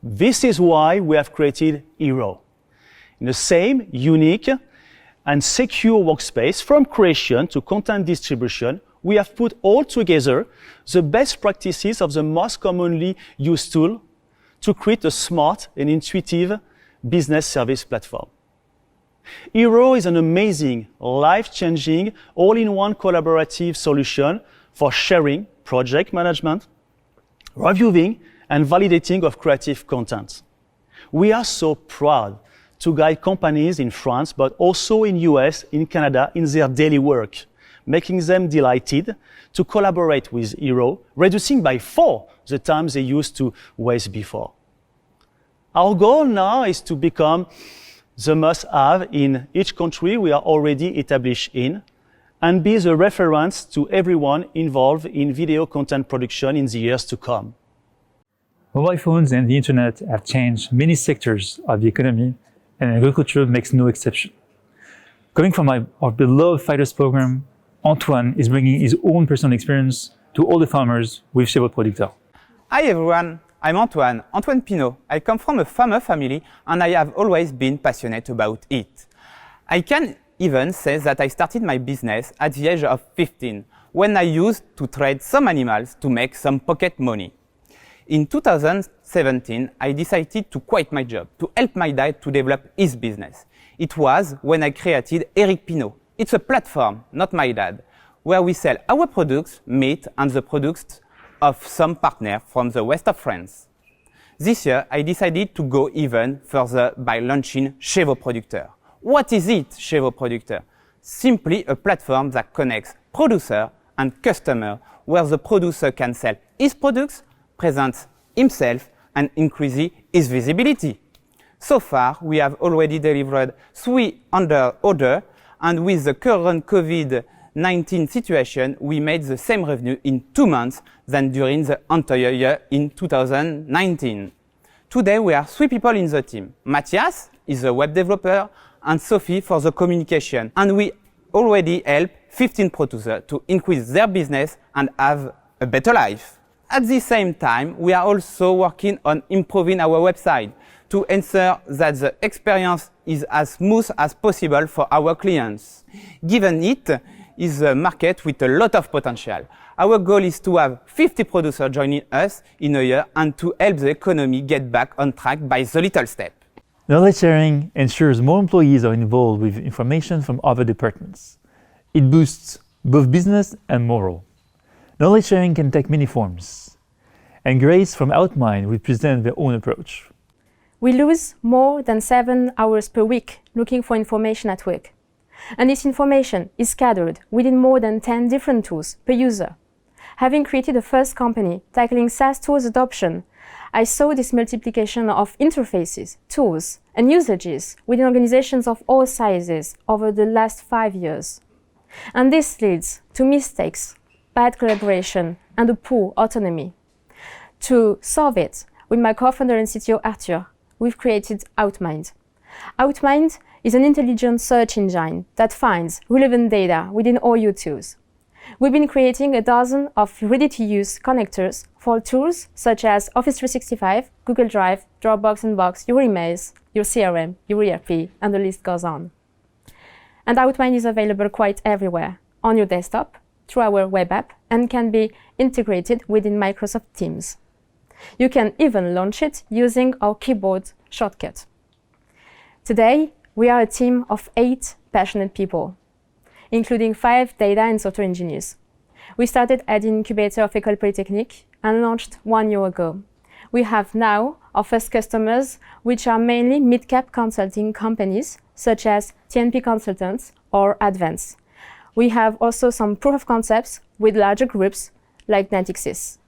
This is why we have created Hero. In the same unique and secure workspace, from creation to content distribution, we have put all together the best practices of the most commonly used tool to create a smart and intuitive business service platform. Hero is an amazing, life-changing, all-in-one collaborative solution for sharing, project management, reviewing, and validating of creative content. We are so proud to guide companies in France, but also in US, in Canada, in their daily work, making them delighted to collaborate with Hero, reducing by 4 the time they used to waste before. Our goal now is to become the must-have in each country we are already established in, and be the reference to everyone involved in video content production in the years to come. Mobile phones and the internet have changed many sectors of the economy, and agriculture makes no exception. Coming from our beloved Fighters program, Antoine is bringing his own personal experience to all the farmers with chez votre producteur. Hi everyone, I'm Antoine Pinot. I come from a farmer family and I have always been passionate about it. I can even say that I started my business at the age of 15 when I used to trade some animals to make some pocket money. In 2017, I decided to quit my job to help my dad to develop his business. It was when I created Eripino. It's a platform, not my dad, where we sell our products, meat, and the products of some partner from the west of France. This year, I decided to go even further by launching chez vos producteurs. What is it, chez vos producteurs? Simply a platform that connects producer and customer, where the producer can sell his products, present himself, and increase his visibility. So far, we have already delivered 300 orders, and with the current COVID-19 situation, we made the same revenue in 2 months than during the entire year in 2019. Today, we are 3 people in the team. Matthias is a web developer, and Sophie for the communication. And we already help 15 producers to increase their business and have a better life. At the same time, we are also working on improving our website to ensure that the experience is as smooth as possible for our clients. Given it is a market with a lot of potential. Our goal is to have 50 producers joining us in a year and to help the economy get back on track by the little step. Knowledge sharing ensures more employees are involved with information from other departments. It boosts both business and moral. Knowledge sharing can take many forms. And Grace from Outmind will present their own approach. We lose more than 7 hours per week looking for information at work. And this information is scattered within more than 10 different tools per user. Having created the first company tackling SaaS tools adoption, I saw this multiplication of interfaces, tools, and usages within organizations of all sizes over the last 5 years. And this leads to mistakes, bad collaboration, and a poor autonomy. To solve it, with my co-founder and CTO Arthur, we've created Outmind. Outmind is an intelligent search engine that finds relevant data within all your tools. We've been creating a dozen of ready-to-use connectors for tools such as Office 365, Google Drive, Dropbox and Box, your emails, your CRM, your ERP, and the list goes on. And Outmind is available quite everywhere, on your desktop, through our web app, and can be integrated within Microsoft Teams. You can even launch it using our keyboard shortcut. Today, we are a team of 8 passionate people, including 5 data and software engineers. We started at the incubator of École Polytechnique and launched 1 year ago. We have now our first customers, which are mainly mid-cap consulting companies, such as TNP Consultants or Advance. We have also some proof of concepts with larger groups like Natixis.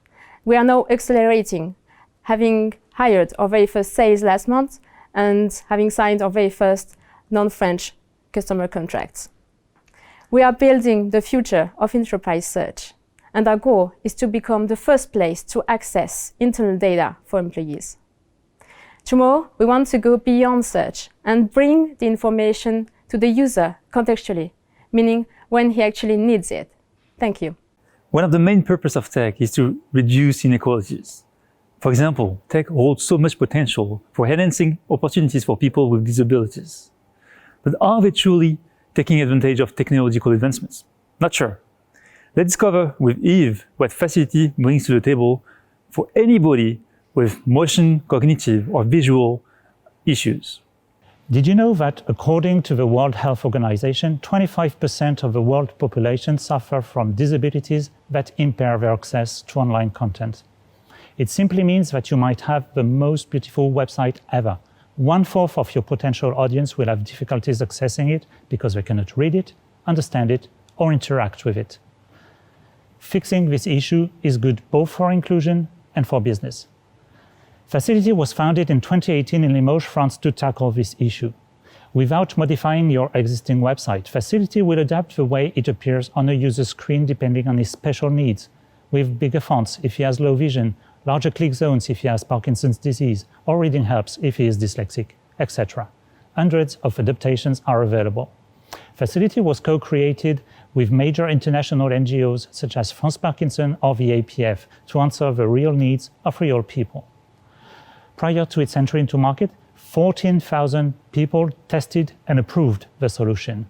We are now accelerating, having hired our very first sales last month and having signed our very first non-French customer contracts. We are building the future of enterprise search, and our goal is to become the first place to access internal data for employees. Tomorrow, we want to go beyond search and bring the information to the user contextually, meaning when he actually needs it. Thank you. One of the main purposes of tech is to reduce inequalities. For example, tech holds so much potential for enhancing opportunities for people with disabilities. But are they truly taking advantage of technological advancements? Not sure. Let's discover with Yves what Facil'iti brings to the table for anybody with motion, cognitive, or visual issues. Did you know that according to the World Health Organization, 25% of the world population suffer from disabilities that impair their access to online content? It simply means that you might have the most beautiful website ever. 1/4 of your potential audience will have difficulties accessing it because they cannot read it, understand it, or interact with it. Fixing this issue is good both for inclusion and for business. Facil'iti was founded in 2018 in Limoges, France to tackle this issue. Without modifying your existing website, Facil'iti will adapt the way it appears on a user's screen depending on his special needs, with bigger fonts if he has low vision, larger click zones if he has Parkinson's disease, or reading helps if he is dyslexic, etc. Hundreds of adaptations are available. Facil'iti was co-created with major international NGOs such as France Parkinson or the APF to answer the real needs of real people. Prior to its entry into market, 14,000 people tested and approved the solution.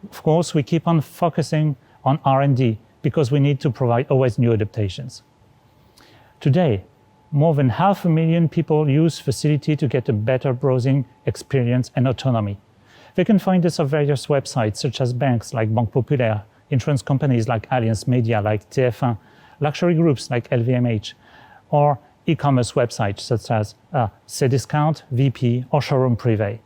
Of course, we keep on focusing on R&D because we need to provide always new adaptations. Today, more than 500,000 people use Facil'iti to get a better browsing experience and autonomy. They can find us on various websites such as banks like Banque Populaire, insurance companies like Allianz Media like TF1, luxury groups like LVMH, or e-commerce websites such as Cdiscount, VP, or Showroom Privé.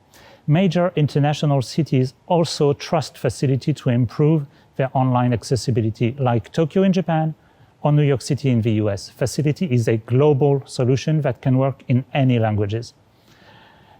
Major international cities also trust Facil'iti to improve their online accessibility, like Tokyo in Japan or New York City in the US. Facil'iti is a global solution that can work in any languages.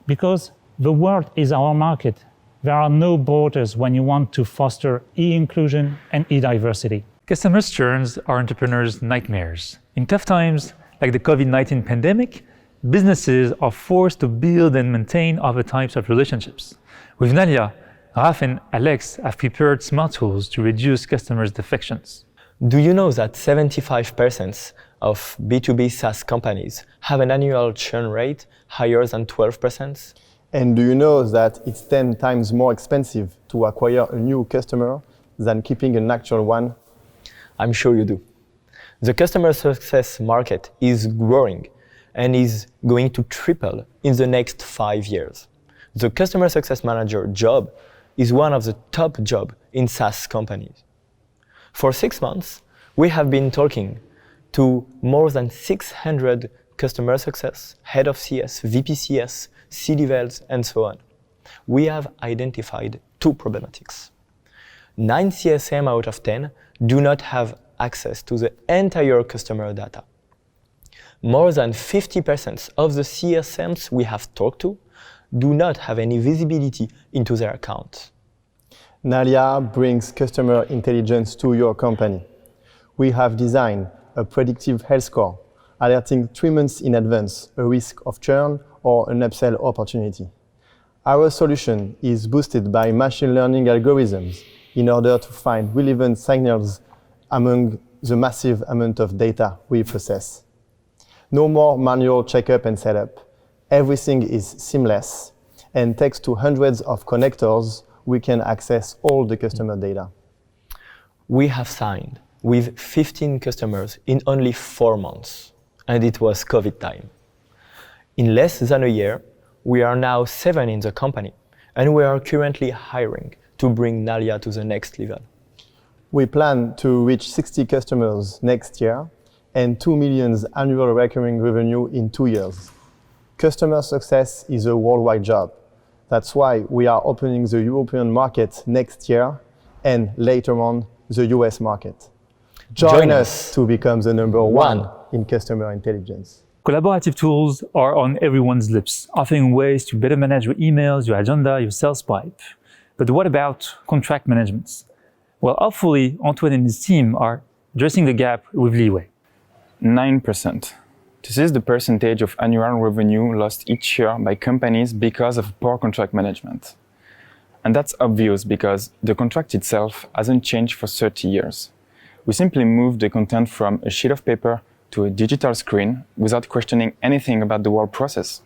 Because the world is our market, there are no borders when you want to foster e-inclusion and e-diversity. Customers' churns are entrepreneurs' nightmares. In tough times, like the COVID-19 pandemic, businesses are forced to build and maintain other types of relationships. With Nalia, Raf and Alex have prepared smart tools to reduce customers' defections. Do you know that 75% of B2B SaaS companies have an annual churn rate higher than 12%? And do you know that it's 10 times more expensive to acquire a new customer than keeping an actual one? I'm sure you do. The customer success market is growing and is going to triple in the next 5 years. The customer success manager job is one of the top jobs in SaaS companies. For 6 months, we have been talking to more than 600 customer success, head of CS, VP CS, C-levels, and so on. We have identified 2 problematics. 9 CSM out of 10 do not have access to the entire customer data. More than 50% of the CSMs we have talked to do not have any visibility into their account. Nalia brings customer intelligence to your company. We have designed a predictive health score, alerting 3 months in advance a risk of churn or an upsell opportunity. Our solution is boosted by machine learning algorithms in order to find relevant signals among the massive amount of data we process. No more manual checkup and setup. Everything is seamless, and thanks to hundreds of connectors, we can access all the customer data. We have signed with 15 customers in only 4 months, and it was COVID time. In less than a year, we are now 7 in the company, and we are currently hiring to bring Nalia to the next level. We plan to reach 60 customers next year and 2 million annual recurring revenue in 2 years. Customer success is a worldwide job. That's why we are opening the European market next year and later on the US market. Join us to become the number 1 in customer intelligence. Collaborative tools are on everyone's lips, offering ways to better manage your emails, your agenda, your sales pipe. But what about contract management? Well, hopefully, Antoine and his team are addressing the gap with Leeway. 9%. This is the percentage of annual revenue lost each year by companies because of poor contract management. And that's obvious because the contract itself hasn't changed for 30 years. We simply moved the content from a sheet of paper to a digital screen without questioning anything about the work process.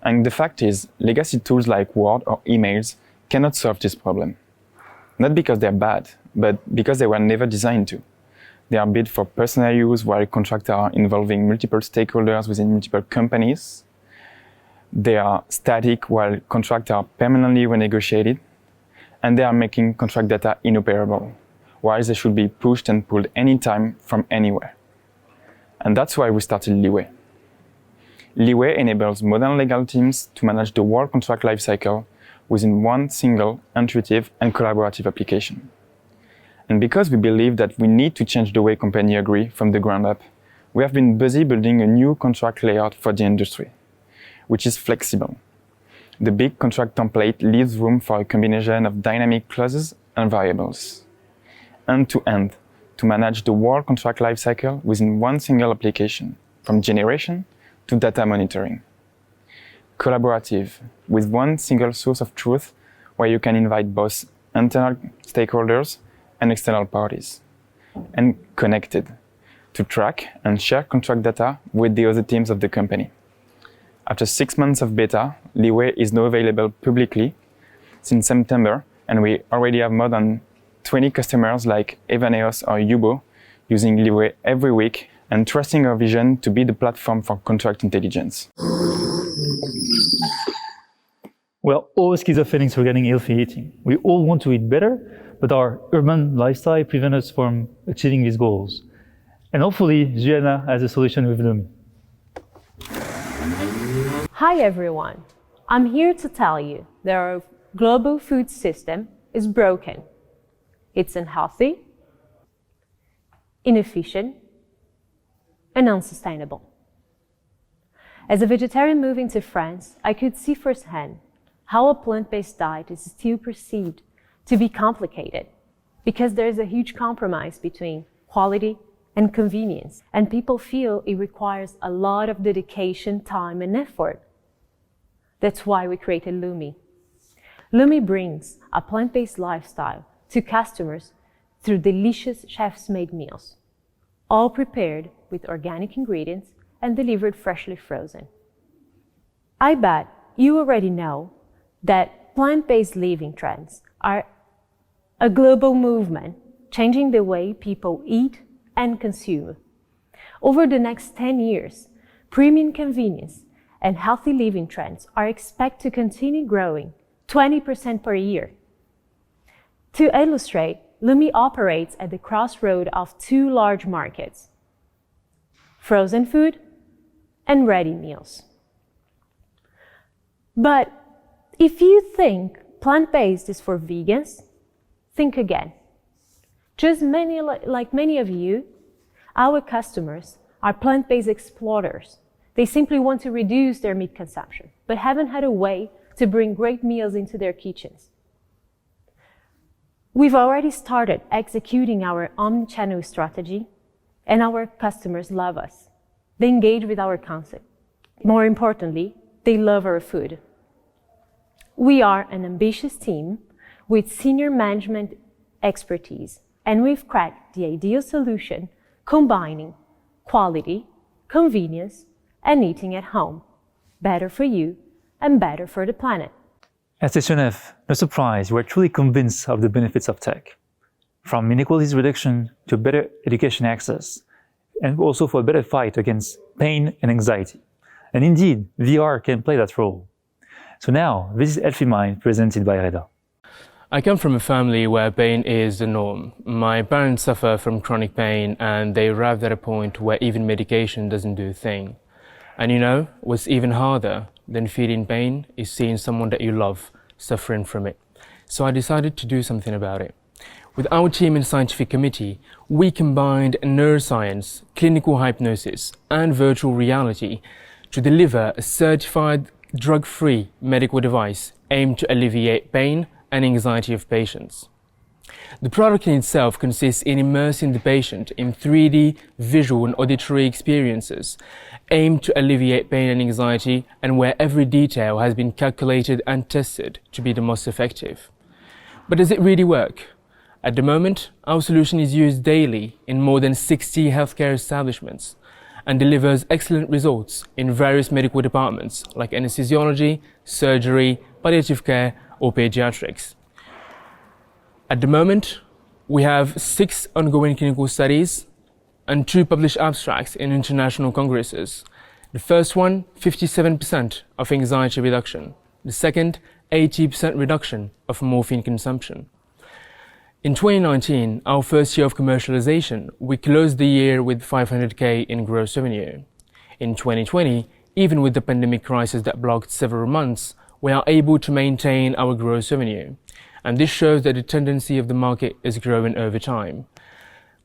And the fact is, legacy tools like Word or emails cannot solve this problem. Not because they're bad, but because they were never designed to. They are built for personal use, while contracts are involving multiple stakeholders within multiple companies. They are static, while contracts are permanently renegotiated. And they are making contract data inoperable, while they should be pushed and pulled anytime from anywhere. And that's why we started Leeway. Leeway enables modern legal teams to manage the whole contract lifecycle within one single, intuitive, and collaborative application. And because we believe that we need to change the way companies agree from the ground up, we have been busy building a new contract layout for the industry, which is flexible. The big contract template leaves room for a combination of dynamic clauses and variables, end-to-end, to manage the whole contract lifecycle within one single application, from generation to data monitoring. Collaborative, with one single source of truth where you can invite both internal stakeholders and external parties, and connected to track and share contract data with the other teams of the company. After 6 months of beta, Leeway is now available publicly since September, and we already have more than 20 customers like Evaneos or Yubo using Leeway every week and trusting our vision to be the platform for contract intelligence. We're all schizophrenics regarding healthy eating. We all want to eat better, but our urban lifestyle prevents us from achieving these goals. And hopefully, Juliana has a solution with Lumi. Hi everyone. I'm here to tell you that our global food system is broken. It's unhealthy, inefficient, and unsustainable. As a vegetarian moving to France, I could see firsthand how a plant-based diet is still perceived to be complicated because there is a huge compromise between quality and convenience, and people feel it requires a lot of dedication, time, and effort. That's why we created Lumi. Lumi brings a plant-based lifestyle to customers through delicious chef's-made meals, all prepared with organic ingredients and delivered freshly frozen. I bet you already know that plant-based living trends are a global movement changing the way people eat and consume. Over the next 10 years, premium convenience and healthy living trends are expected to continue growing 20% per year. To illustrate, Lumi operates at the crossroad of two large markets: frozen food and ready meals. But if you think plant-based is for vegans, think again. Just like many of you, our customers are plant-based explorers. They simply want to reduce their meat consumption, but haven't had a way to bring great meals into their kitchens. We've already started executing our omni-channel strategy, and our customers love us. They engage with our concept. More importantly, they love our food. We are an ambitious team with senior management expertise, and we've cracked the ideal solution combining quality, convenience, and eating at home. Better for you and better for the planet. At SNF, no surprise, we're truly convinced of the benefits of tech. From inequalities reduction to better education access, and also for a better fight against pain and anxiety. And indeed, VR can play that role. So now, this is Healthmind, presented by Reda. I come from a family where pain is the norm. My parents suffer from chronic pain and they arrived at a point where even medication doesn't do a thing. And you know, what's even harder than feeling pain is seeing someone that you love suffering from it. So I decided to do something about it. With our team and scientific committee, we combined neuroscience, clinical hypnosis, and virtual reality to deliver a certified drug-free medical device aimed to alleviate pain and anxiety of patients. The product in itself consists in immersing the patient in 3D visual and auditory experiences aimed to alleviate pain and anxiety, and where every detail has been calculated and tested to be the most effective. But does it really work? At the moment, our solution is used daily in more than 60 healthcare establishments and delivers excellent results in various medical departments like anesthesiology, surgery, palliative care, or pediatrics. At the moment, we have 6 ongoing clinical studies and 2 published abstracts in international congresses. The first one, 57% of anxiety reduction. The second, 80% reduction of morphine consumption. In 2019, our first year of commercialization, we closed the year with 500K in gross revenue. In 2020, even with the pandemic crisis that blocked several months, we are able to maintain our gross revenue. And this shows that the tendency of the market is growing over time.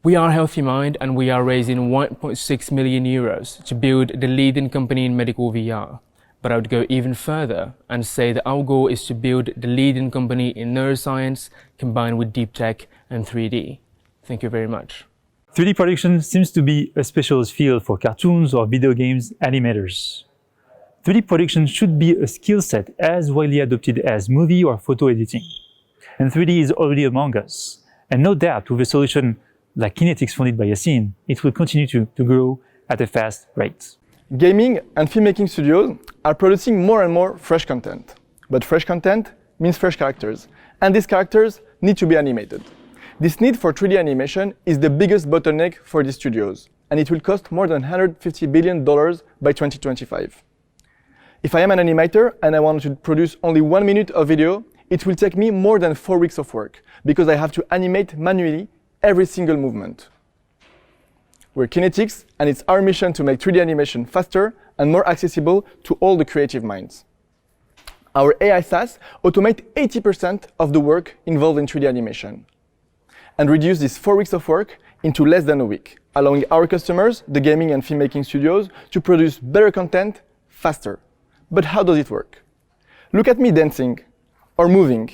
We are Healthmind and we are raising 1.6 million euros to build the leading company in medical VR. But I would go even further and say that our goal is to build the leading company in neuroscience combined with deep tech and 3D. Thank you very much. 3D production seems to be a specialist field for cartoons or video games animators. 3D production should be a skill set as widely adopted as movie or photo editing. And 3D is already among us. And no doubt, with a solution like Kinetics funded by Yassine, it will continue to grow at a fast rate. Gaming and filmmaking studios are producing more and more fresh content. But fresh content means fresh characters, and these characters need to be animated. This need for 3D animation is the biggest bottleneck for these studios, and it will cost more than $150 billion by 2025. If I am an animator and I want to produce only 1 minute of video, it will take me more than 4 weeks of work, because I have to animate manually every single movement. We're Kinetics, and it's our mission to make 3D animation faster and more accessible to all the creative minds. Our AI SaaS automate 80% of the work involved in 3D animation and reduce these 4 weeks of work into less than a week, allowing our customers, the gaming and filmmaking studios, to produce better content faster. But how does it work? Look at me dancing or moving.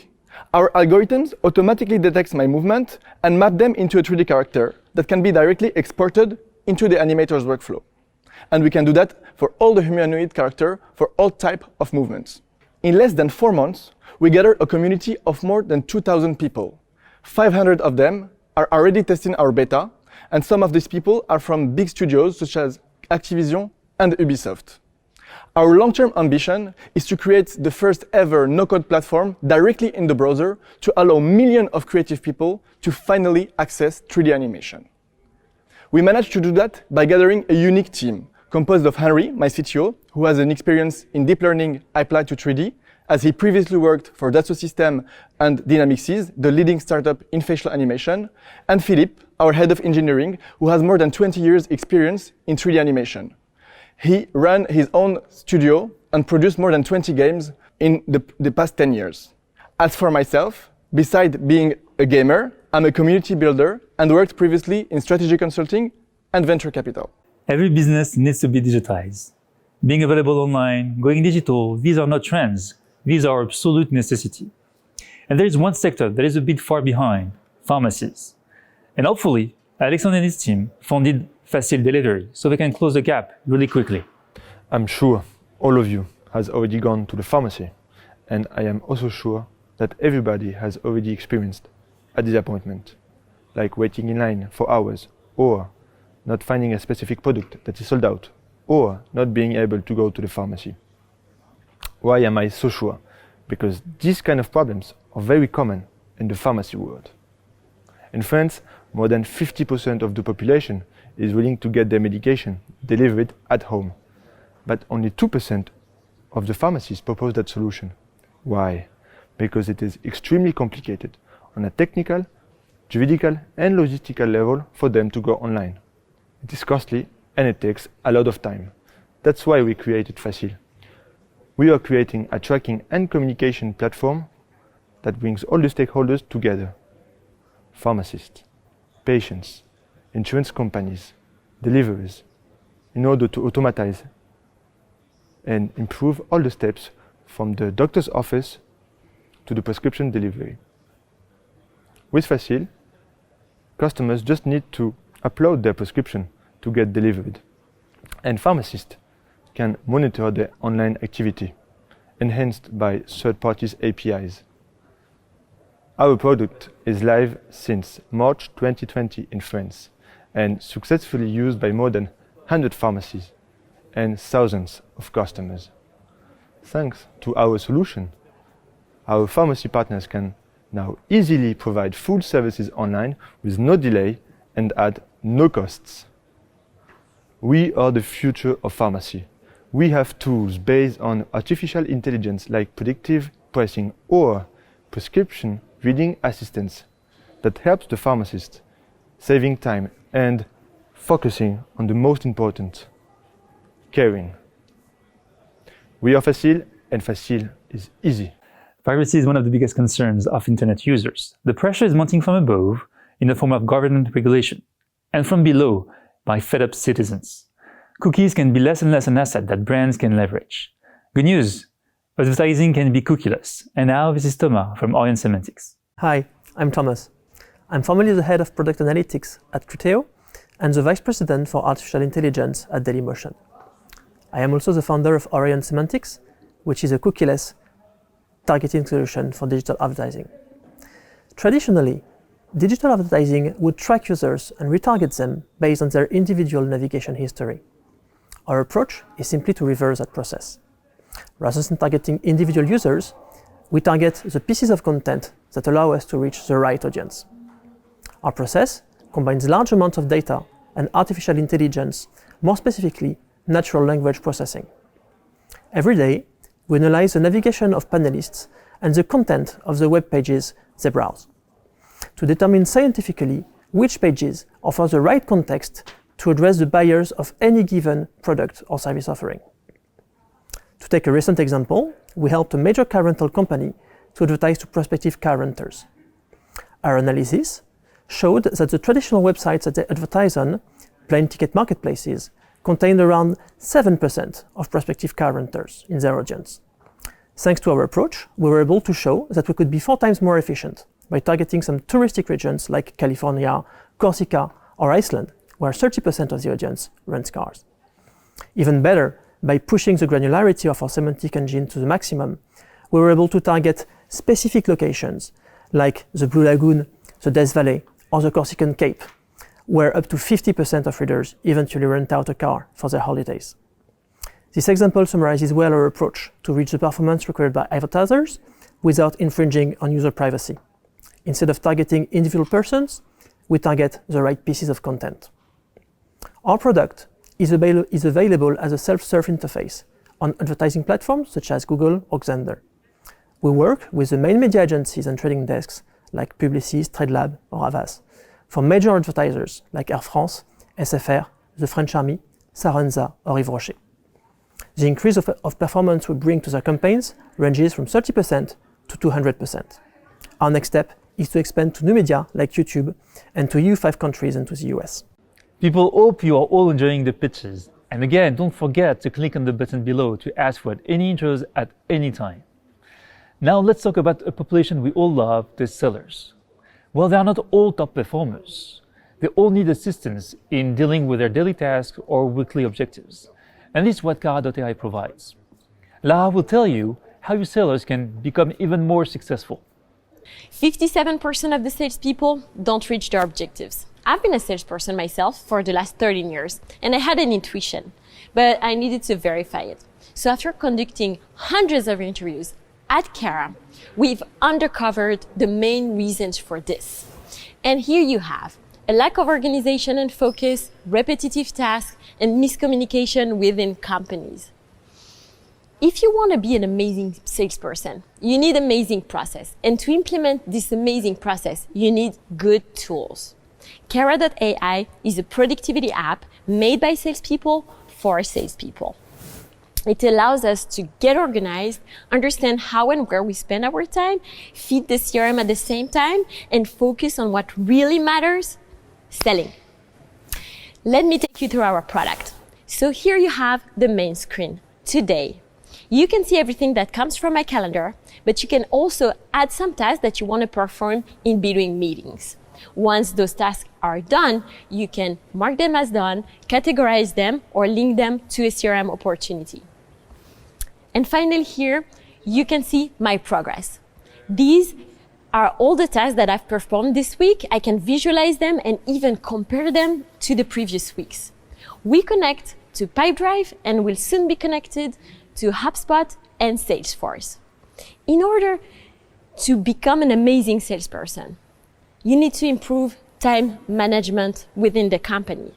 Our algorithms automatically detect my movement and map them into a 3D character that can be directly exported into the animator's workflow. And we can do that for all the humanoid characters for all types of movements. In less than 4 months, we gathered a community of more than 2,000 people. 500 of them are already testing our beta, and some of these people are from big studios such as Activision and Ubisoft. Our long-term ambition is to create the first ever no-code platform directly in the browser to allow millions of creative people to finally access 3D animation. We managed to do that by gathering a unique team composed of Henry, my CTO, who has an experience in deep learning applied to 3D, as he previously worked for Dassault Systèmes and Dynamics, the leading startup in facial animation, and Philippe, our head of engineering, who has more than 20 years experience in 3D animation. He ran his own studio and produced more than 20 games in the past 10 years. As for myself, besides being a gamer, I'm a community builder and worked previously in strategy consulting and venture capital. Every business needs to be digitized. Being available online, going digital, these are not trends. These are absolute necessity. And there is one sector that is a bit far behind, pharmacies. And hopefully, Alexandre and his team funded Facil Delivery so they can close the gap really quickly. I'm sure all of you has already gone to the pharmacy, and I am also sure that everybody has already experienced a disappointment, like waiting in line for hours, or not finding a specific product that is sold out, or not being able to go to the pharmacy. Why am I so sure? Because these kind of problems are very common in the pharmacy world. In France, more than 50% of the population is willing to get their medication delivered at home. But only 2% of the pharmacies propose that solution. Why? Because it is extremely complicated on a technical, juridical and logistical level for them to go online. It is costly and it takes a lot of time. That's why we created Facil. We are creating a tracking and communication platform that brings all the stakeholders together. Pharmacists, patients, insurance companies, deliverers, in order to automatize and improve all the steps from the doctor's office to the prescription delivery. With Facil, customers just need to upload their prescription to get delivered, and pharmacists can monitor their online activity, enhanced by third-party APIs. Our product is live since March 2020 in France and successfully used by more than 100 pharmacies and thousands of customers. Thanks to our solution, our pharmacy partners can now easily provide full services online with no delay and at no costs. We are the future of pharmacy. We have tools based on artificial intelligence like predictive pricing or prescription reading assistance that helps the pharmacist, saving time and focusing on the most important, caring. We are Facil, and Facil is easy. Privacy is one of the biggest concerns of internet users. The pressure is mounting from above in the form of government regulation, and from below by fed-up citizens. Cookies can be less and less an asset that brands can leverage. Good news, advertising can be cookieless. And now this is Thomas from Orion Semantics. Hi, I'm Thomas. I'm formerly the head of product analytics at Criteo and the vice president for artificial intelligence at Dailymotion. I am also the founder of Orion Semantics, which is a cookieless targeting solution for digital advertising. Traditionally, digital advertising would track users and retarget them based on their individual navigation history. Our approach is simply to reverse that process. Rather than targeting individual users, we target the pieces of content that allow us to reach the right audience. Our process combines large amounts of data and artificial intelligence, more specifically, natural language processing. Every day, we analyze the navigation of panelists and the content of the web pages they browse, to determine scientifically which pages offer the right context to address the buyers of any given product or service offering. To take a recent example, we helped a major car rental company to advertise to prospective car renters. Our analysis showed that the traditional websites that they advertise on, plane ticket marketplaces, contained around 7% of prospective car renters in their audience. Thanks to our approach, we were able to show that we could be 4 times more efficient by targeting some touristic regions like California, Corsica, or Iceland, where 30% of the audience rents cars. Even better, by pushing the granularity of our semantic engine to the maximum, we were able to target specific locations like the Blue Lagoon, the Death Valley, or the Corsican Cape, where up to 50% of readers eventually rent out a car for their holidays. This example summarizes well our approach to reach the performance required by advertisers without infringing on user privacy. Instead of targeting individual persons, we target the right pieces of content. Our product is available as a self-serve interface on advertising platforms such as Google or Xandr. We work with the main media agencies and trading desks like Publicis, TradeLab, or Havas, for major advertisers like Air France, SFR, the French Army, Saranza, or Yves Rocher. The increase of performance we bring to their campaigns ranges from 30% to 200%. Our next step is to expand to new media like YouTube and to EU5 countries and to the US. People hope you are all enjoying the pitches. And again, don't forget to click on the button below to ask for any intros at any time. Now let's talk about a population we all love, the sellers. Well, they are not all top performers. They all need assistance in dealing with their daily tasks or weekly objectives. And this is what Cara.ai provides. Lara will tell you how your sellers can become even more successful. 57% of the salespeople don't reach their objectives. I've been a salesperson myself for the last 13 years, and I had an intuition, but I needed to verify it. So after conducting hundreds of interviews at Cara, we've uncovered the main reasons for this. And here you have a lack of organization and focus, repetitive tasks, and miscommunication within companies. If you want to be an amazing salesperson, you need amazing process. And to implement this amazing process, you need good tools. Cara.ai is a productivity app made by salespeople for salespeople. It allows us to get organized, understand how and where we spend our time, feed the CRM at the same time, and focus on what really matters, selling. Let me take you through our product. So here you have the main screen. Today, you can see everything that comes from my calendar, but you can also add some tasks that you want to perform in between meetings. Once those tasks are done, you can mark them as done, categorize them, or link them to a CRM opportunity. And finally here, you can see my progress. These are all the tasks that I've performed this week. I can visualize them and even compare them to the previous weeks. We connect to Pipedrive and will soon be connected to HubSpot and Salesforce. In order to become an amazing salesperson, you need to improve time management within the company.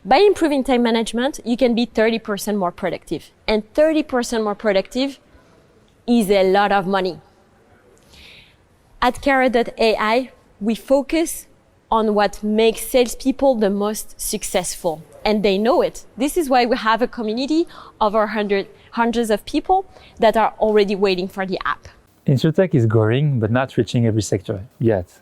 By improving time management, you can be 30% more productive. And 30% more productive is a lot of money. At Cara.ai, we focus on what makes salespeople the most successful. And they know it. This is why we have a community of over hundreds of people that are already waiting for the app. Insurtech is growing, but not reaching every sector yet.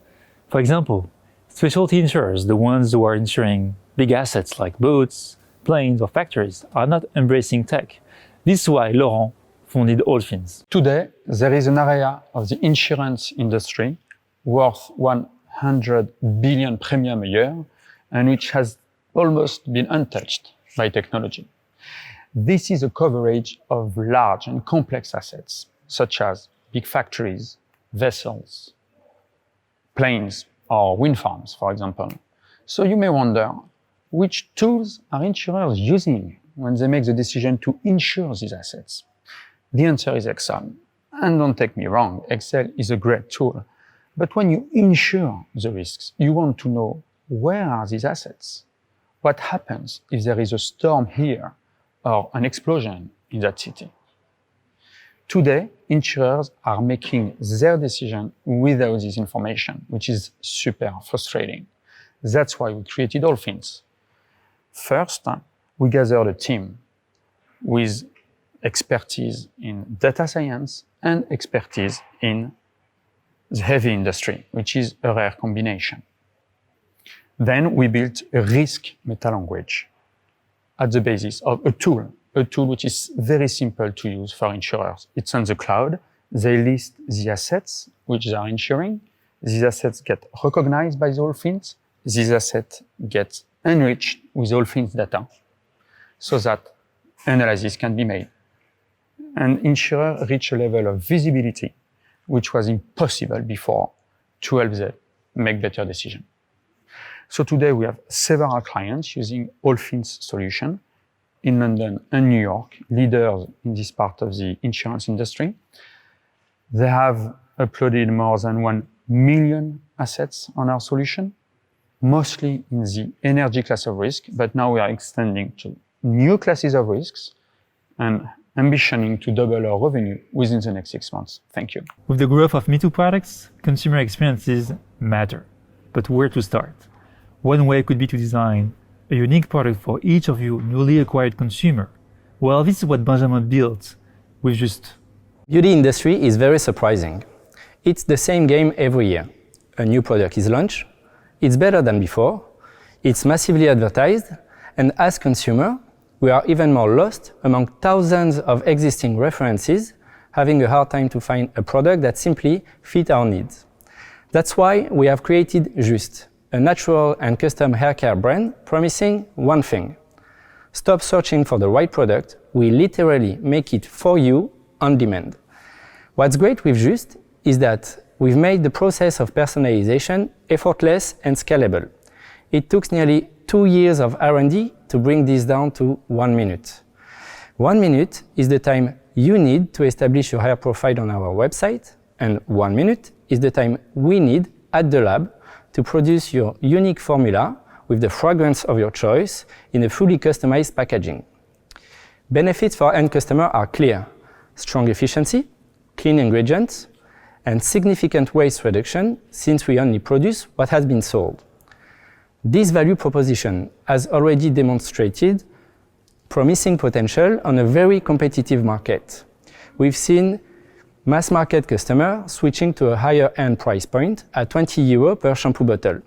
For example, specialty insurers, the ones who are insuring big assets like boats, planes, or factories, are not embracing tech. This is why Laurent founded Allthings. Today, there is an area of the insurance industry worth 100 billion premium a year, and which has almost been untouched by technology. This is a coverage of large and complex assets, such as big factories, vessels, planes, or wind farms, for example. So you may wonder, which tools are insurers using when they make the decision to insure these assets? The answer is Excel. And don't take me wrong, Excel is a great tool. But when you insure the risks, you want to know, where are these assets? What happens if there is a storm here or an explosion in that city? Today, insurers are making their decision without this information, which is super frustrating. That's why we created Allthings. First, we gathered a team with expertise in data science and expertise in the heavy industry, which is a rare combination. Then we built a risk meta-language at the basis of a tool which is very simple to use for insurers. It's on the cloud. They list the assets which they are insuring. These assets get recognized by the Allthings. These assets get enriched with Allthings data so that analysis can be made. And insurers reach a level of visibility which was impossible before to help them make better decisions. So today we have several clients using Allthings solution in London and New York, leaders in this part of the insurance industry. They have uploaded more than 1 million assets on our solution, mostly in the energy class of risk, but now we are extending to new classes of risks and ambitioning to double our revenue within the next 6 months. Thank you. With the growth of Me2 products, consumer experiences matter. But where to start? One way could be to design a unique product for each of you newly acquired consumer. Well, this is what Benjamin built with Just. Beauty industry is very surprising. It's the same game every year. A new product is launched, it's better than before, it's massively advertised, and as consumer, we are even more lost among thousands of existing references, having a hard time to find a product that simply fits our needs. That's why we have created Just, a natural and custom haircare brand promising one thing. Stop searching for the right product, we literally make it for you on demand. What's great with Just is that we've made the process of personalization effortless and scalable. It took nearly 2 years of R&D to bring this down to 1 minute. 1 minute is the time you need to establish your hair profile on our website, and 1 minute is the time we need at the lab to produce your unique formula with the fragrance of your choice in a fully customized packaging. Benefits for end customer are clear: strong efficiency, clean ingredients, and significant waste reduction since we only produce what has been sold. This value proposition has already demonstrated promising potential on a very competitive market. We've seen mass market customers switching to a higher end price point at €20 per shampoo bottle.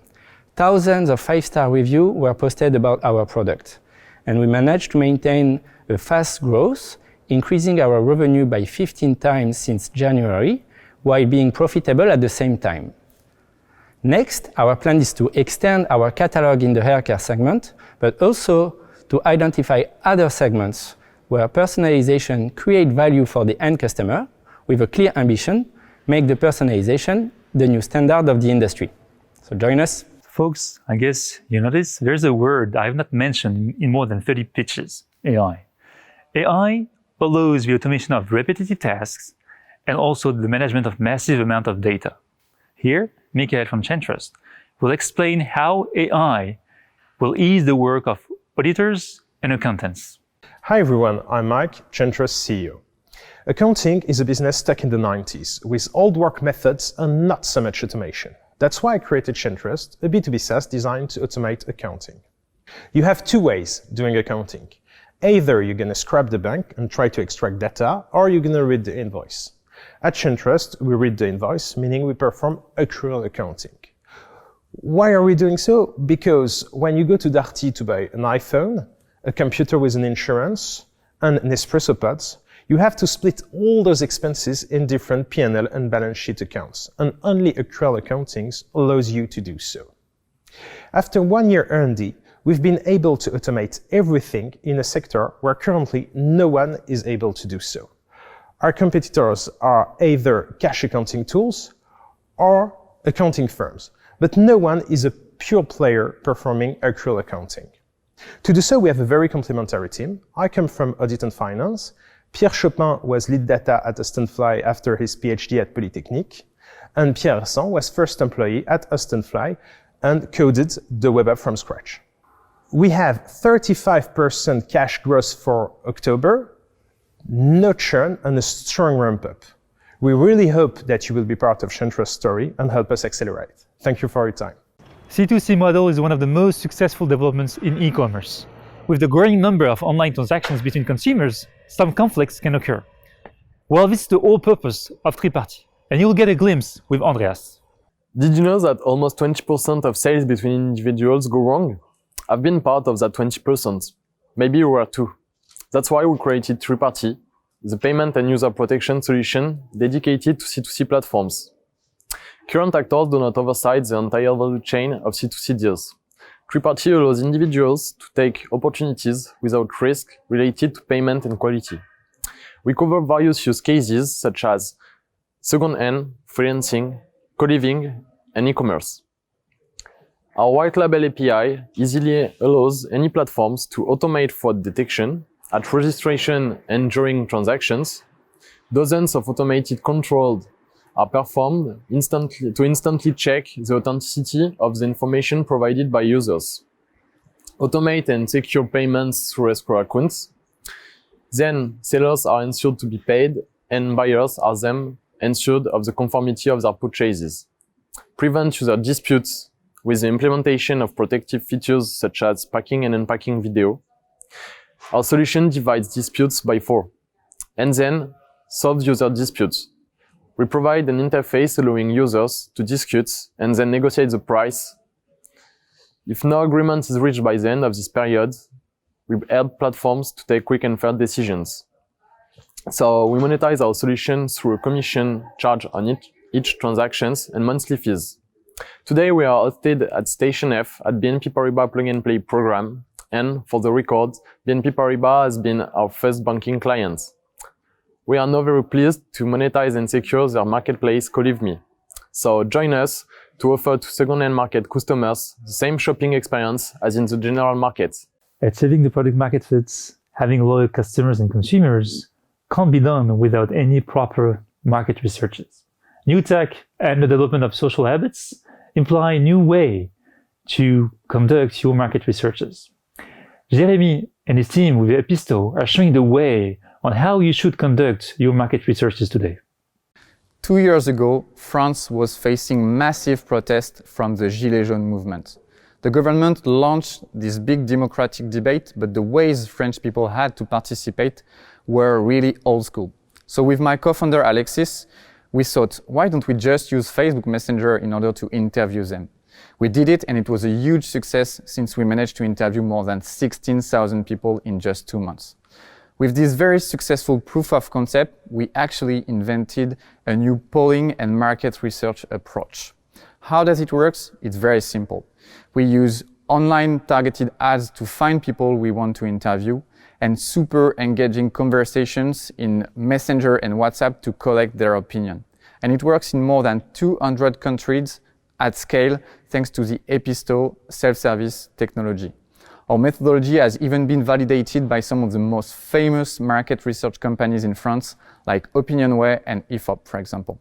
Thousands of 5-star reviews were posted about our product, and we managed to maintain a fast growth, increasing our revenue by 15 times since January, while being profitable at the same time. Next, our plan is to extend our catalog in the haircare segment, but also to identify other segments where personalization creates value for the end customer, with a clear ambition: make the personalization the new standard of the industry. So join us. Folks, I guess you notice there's a word I have not mentioned in more than 30 pitches: AI. AI allows the automation of repetitive tasks and also the management of massive amount of data. Here, Michael from Chentras will explain how AI will ease the work of auditors and accountants. Hi everyone, I'm Mike, Chentras CEO. Accounting is a business stuck in the 90s, with old work methods and not so much automation. That's why I created Chentras, a B2B SaaS designed to automate accounting. You have two ways doing accounting. Either you're going to scrap the bank and try to extract data, or you're going to read the invoice. At Chentras, we read the invoice, meaning we perform accrual accounting. Why are we doing so? Because when you go to Darty to buy an iPhone, a computer with an insurance, and an espresso pods, you have to split all those expenses in different P&L and balance sheet accounts, and only accrual accounting allows you to do so. After 1 year R&D, we've been able to automate everything in a sector where currently no one is able to do so. Our competitors are either cash accounting tools or accounting firms, but no one is a pure player performing accrual accounting. To do so, we have a very complementary team. I come from audit and finance. Pierre Chopin was lead data at Austinfly after his PhD at Polytechnique. And Pierre Hersant was first employee at Austinfly and coded the web app from scratch. We have 35% cash growth for October, no churn, and a strong ramp-up. We really hope that you will be part of Chentras' story and help us accelerate. Thank you for your time. C2C model is one of the most successful developments in e-commerce. With the growing number of online transactions between consumers, some conflicts can occur. Well, this is the whole purpose of ThreeParty, and you'll get a glimpse with Andreas. Did you know that almost 20% of sales between individuals go wrong? I've been part of that 20%. Maybe you were too. That's why we created ThreeParty, the payment and user protection solution dedicated to C2C platforms. Current actors do not oversight the entire value chain of C2C deals. ThreeParty allows individuals to take opportunities without risk related to payment and quality. We cover various use cases such as second-hand, freelancing, co-living, and e-commerce. Our white label API easily allows any platforms to automate fraud detection at registration and during transactions. Dozens of automated controls are performed to instantly check the authenticity of the information provided by users. Automate and secure payments through escrow accounts. Then sellers are ensured to be paid and buyers are then ensured of the conformity of their purchases. Prevent user disputes with the implementation of protective features such as packing and unpacking video. Our solution divides disputes by 4 and then solves user disputes. We provide an interface allowing users to dispute and then negotiate the price. If no agreement is reached by the end of this period, we help platforms to take quick and fair decisions. So we monetize our solution through a commission charge on each transactions and monthly fees. Today we are hosted at Station F at BNP Paribas Plug and Play program, and for the record, BNP Paribas has been our first banking client. We are now very pleased to monetize and secure their marketplace CallWithMe. So join us to offer to second-hand market customers the same shopping experience as in the general market. Achieving the product market fits, having loyal customers and consumers can't be done without any proper market researches. New tech and the development of social habits imply a new way to conduct your market researches. Jeremy and his team with Episto are showing the way on how you should conduct your market researches today. 2 years ago, France was facing massive protests from the Gilets jaunes movement. The government launched this big democratic debate, but the ways French people had to participate were really old school. So with my co-founder Alexis, we thought, why don't we just use Facebook Messenger in order to interview them? We did it, and it was a huge success since we managed to interview more than 16,000 people in just 2 months. With this very successful proof of concept, we actually invented a new polling and market research approach. How does it work? It's very simple. We use online targeted ads to find people we want to interview and super engaging conversations in Messenger and WhatsApp to collect their opinion. And it works in more than 200 countries at scale thanks to the Episto self-service technology. Our methodology has even been validated by some of the most famous market research companies in France, like Opinionway and IFOP, for example.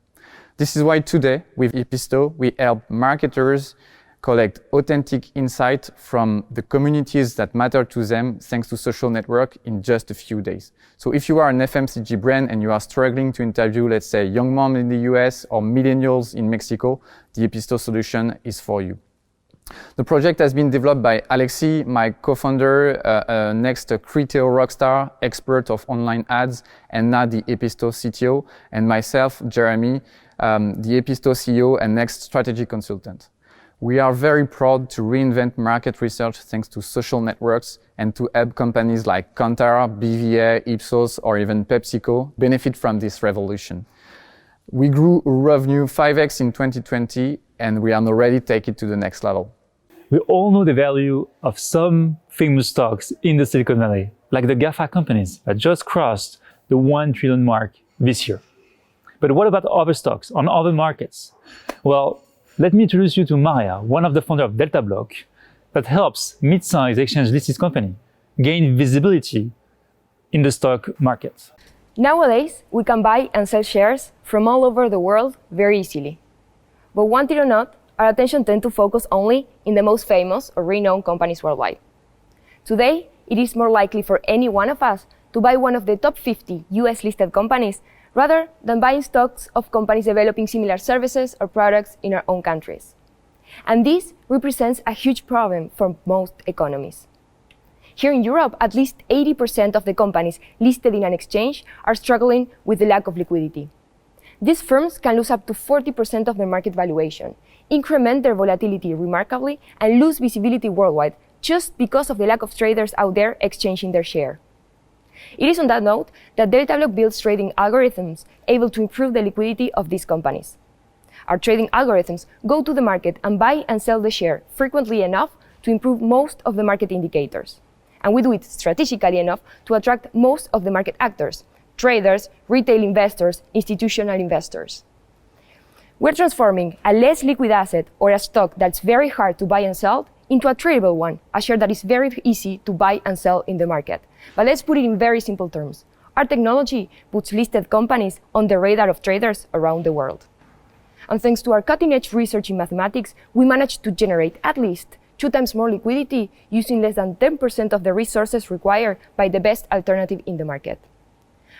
This is why today, with Episto, we help marketers collect authentic insight from the communities that matter to them thanks to social network in just a few days. So if you are an FMCG brand and you are struggling to interview, let's say, young mom in the US or millennials in Mexico, the Episto solution is for you. The project has been developed by Alexis, my co-founder, next Criteo rockstar, expert of online ads, and now the Episto CTO, and myself, Jeremy, the Episto CEO and next strategy consultant. We are very proud to reinvent market research thanks to social networks and to help companies like Kantar, BVA, Ipsos, or even PepsiCo benefit from this revolution. We grew revenue 5x in 2020, and we are now ready to take it to the next level. We all know the value of some famous stocks in the Silicon Valley, like the GAFA companies that just crossed the 1 trillion mark this year. But what about other stocks on other markets? Well, let me introduce you to Nalia, one of the founders of Datablock, that helps mid-sized exchange-listed company gain visibility in the stock market. Nowadays, we can buy and sell shares from all over the world very easily. But want it or not, our attention tends to focus only in the most famous or renowned companies worldwide. Today, it is more likely for any one of us to buy one of the top 50 US-listed companies rather than buying stocks of companies developing similar services or products in our own countries. And this represents a huge problem for most economies. Here in Europe, at least 80% of the companies listed in an exchange are struggling with the lack of liquidity. These firms can lose up to 40% of their market valuation, increment their volatility remarkably, and lose visibility worldwide just because of the lack of traders out there exchanging their share. It is on that note that Datablock builds trading algorithms able to improve the liquidity of these companies. Our trading algorithms go to the market and buy and sell the share frequently enough to improve most of the market indicators. And we do it strategically enough to attract most of the market actors, traders, retail investors, institutional investors. We're transforming a less liquid asset or a stock that's very hard to buy and sell into a tradable one, a share that is very easy to buy and sell in the market. But let's put it in very simple terms. Our technology puts listed companies on the radar of traders around the world. And thanks to our cutting-edge research in mathematics, we managed to generate at least 2 times more liquidity using less than 10% of the resources required by the best alternative in the market.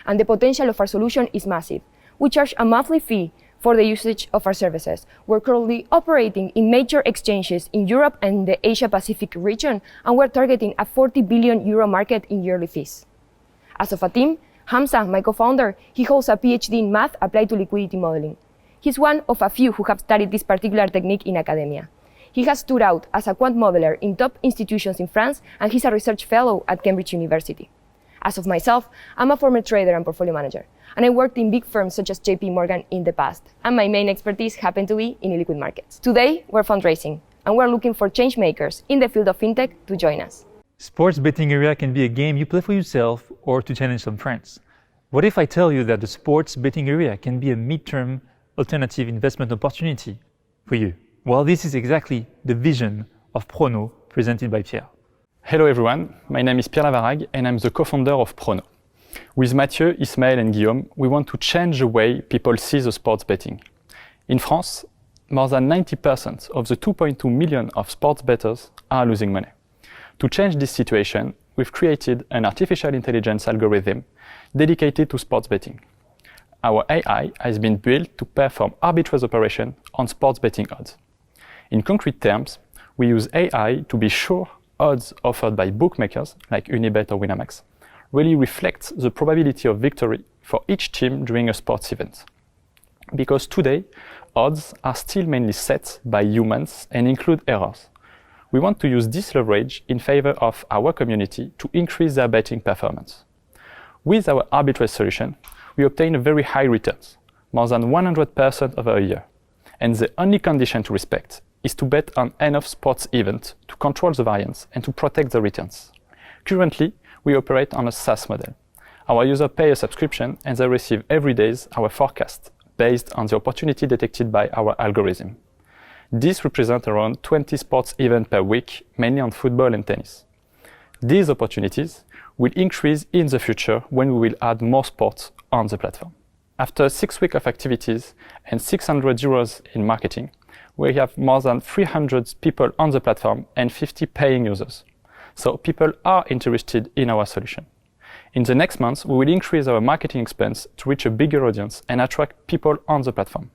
And the potential of our solution is massive. We charge a monthly fee for the usage of our services. We're currently operating in major exchanges in Europe and the Asia-Pacific region, and we're targeting a 40 billion euro market in yearly fees. As of a team, Hamza, my co-founder, he holds a PhD in math applied to liquidity modeling. He's one of a few who have studied this particular technique in academia. He has stood out as a quant modeler in top institutions in France, and he's a research fellow at Cambridge University. As of myself, I'm a former trader and portfolio manager, and I worked in big firms such as JP Morgan in the past, and my main expertise happened to be in illiquid markets. Today, we're fundraising, and we're looking for change makers in the field of fintech to join us. Sports betting area can be a game you play for yourself or to challenge some friends. What if I tell you that the sports betting area can be a mid-term alternative investment opportunity for you? Well, this is exactly the vision of Prono presented by Pierre. Hello everyone, my name is Pierre Lavarag and I'm the co-founder of Prono. With Mathieu, Ismaël and Guillaume, we want to change the way people see the sports betting. In France, more than 90% of the 2.2 million of sports bettors are losing money. To change this situation, we've created an artificial intelligence algorithm dedicated to sports betting. Our AI has been built to perform arbitrage operations on sports betting odds. In concrete terms, we use AI to be sure odds offered by bookmakers like Unibet or Winamax really reflect the probability of victory for each team during a sports event. Because today, odds are still mainly set by humans and include errors. We want to use this leverage in favor of our community to increase their betting performance. With our arbitrage solution, we obtain a very high returns, more than 100% over a year. And the only condition to respect is to bet on enough sports events to control the variance and to protect the returns. Currently, we operate on a SaaS model. Our users pay a subscription and they receive every day our forecast based on the opportunity detected by our algorithm. This represents around 20 sports events per week, mainly on football and tennis. These opportunities will increase in the future when we will add more sports on the platform. After 6 weeks of activities and 600 euros in marketing, we have more than 300 people on the platform and 50 paying users. So people are interested in our solution. In the next months, we will increase our marketing expense to reach a bigger audience and attract people on the platform.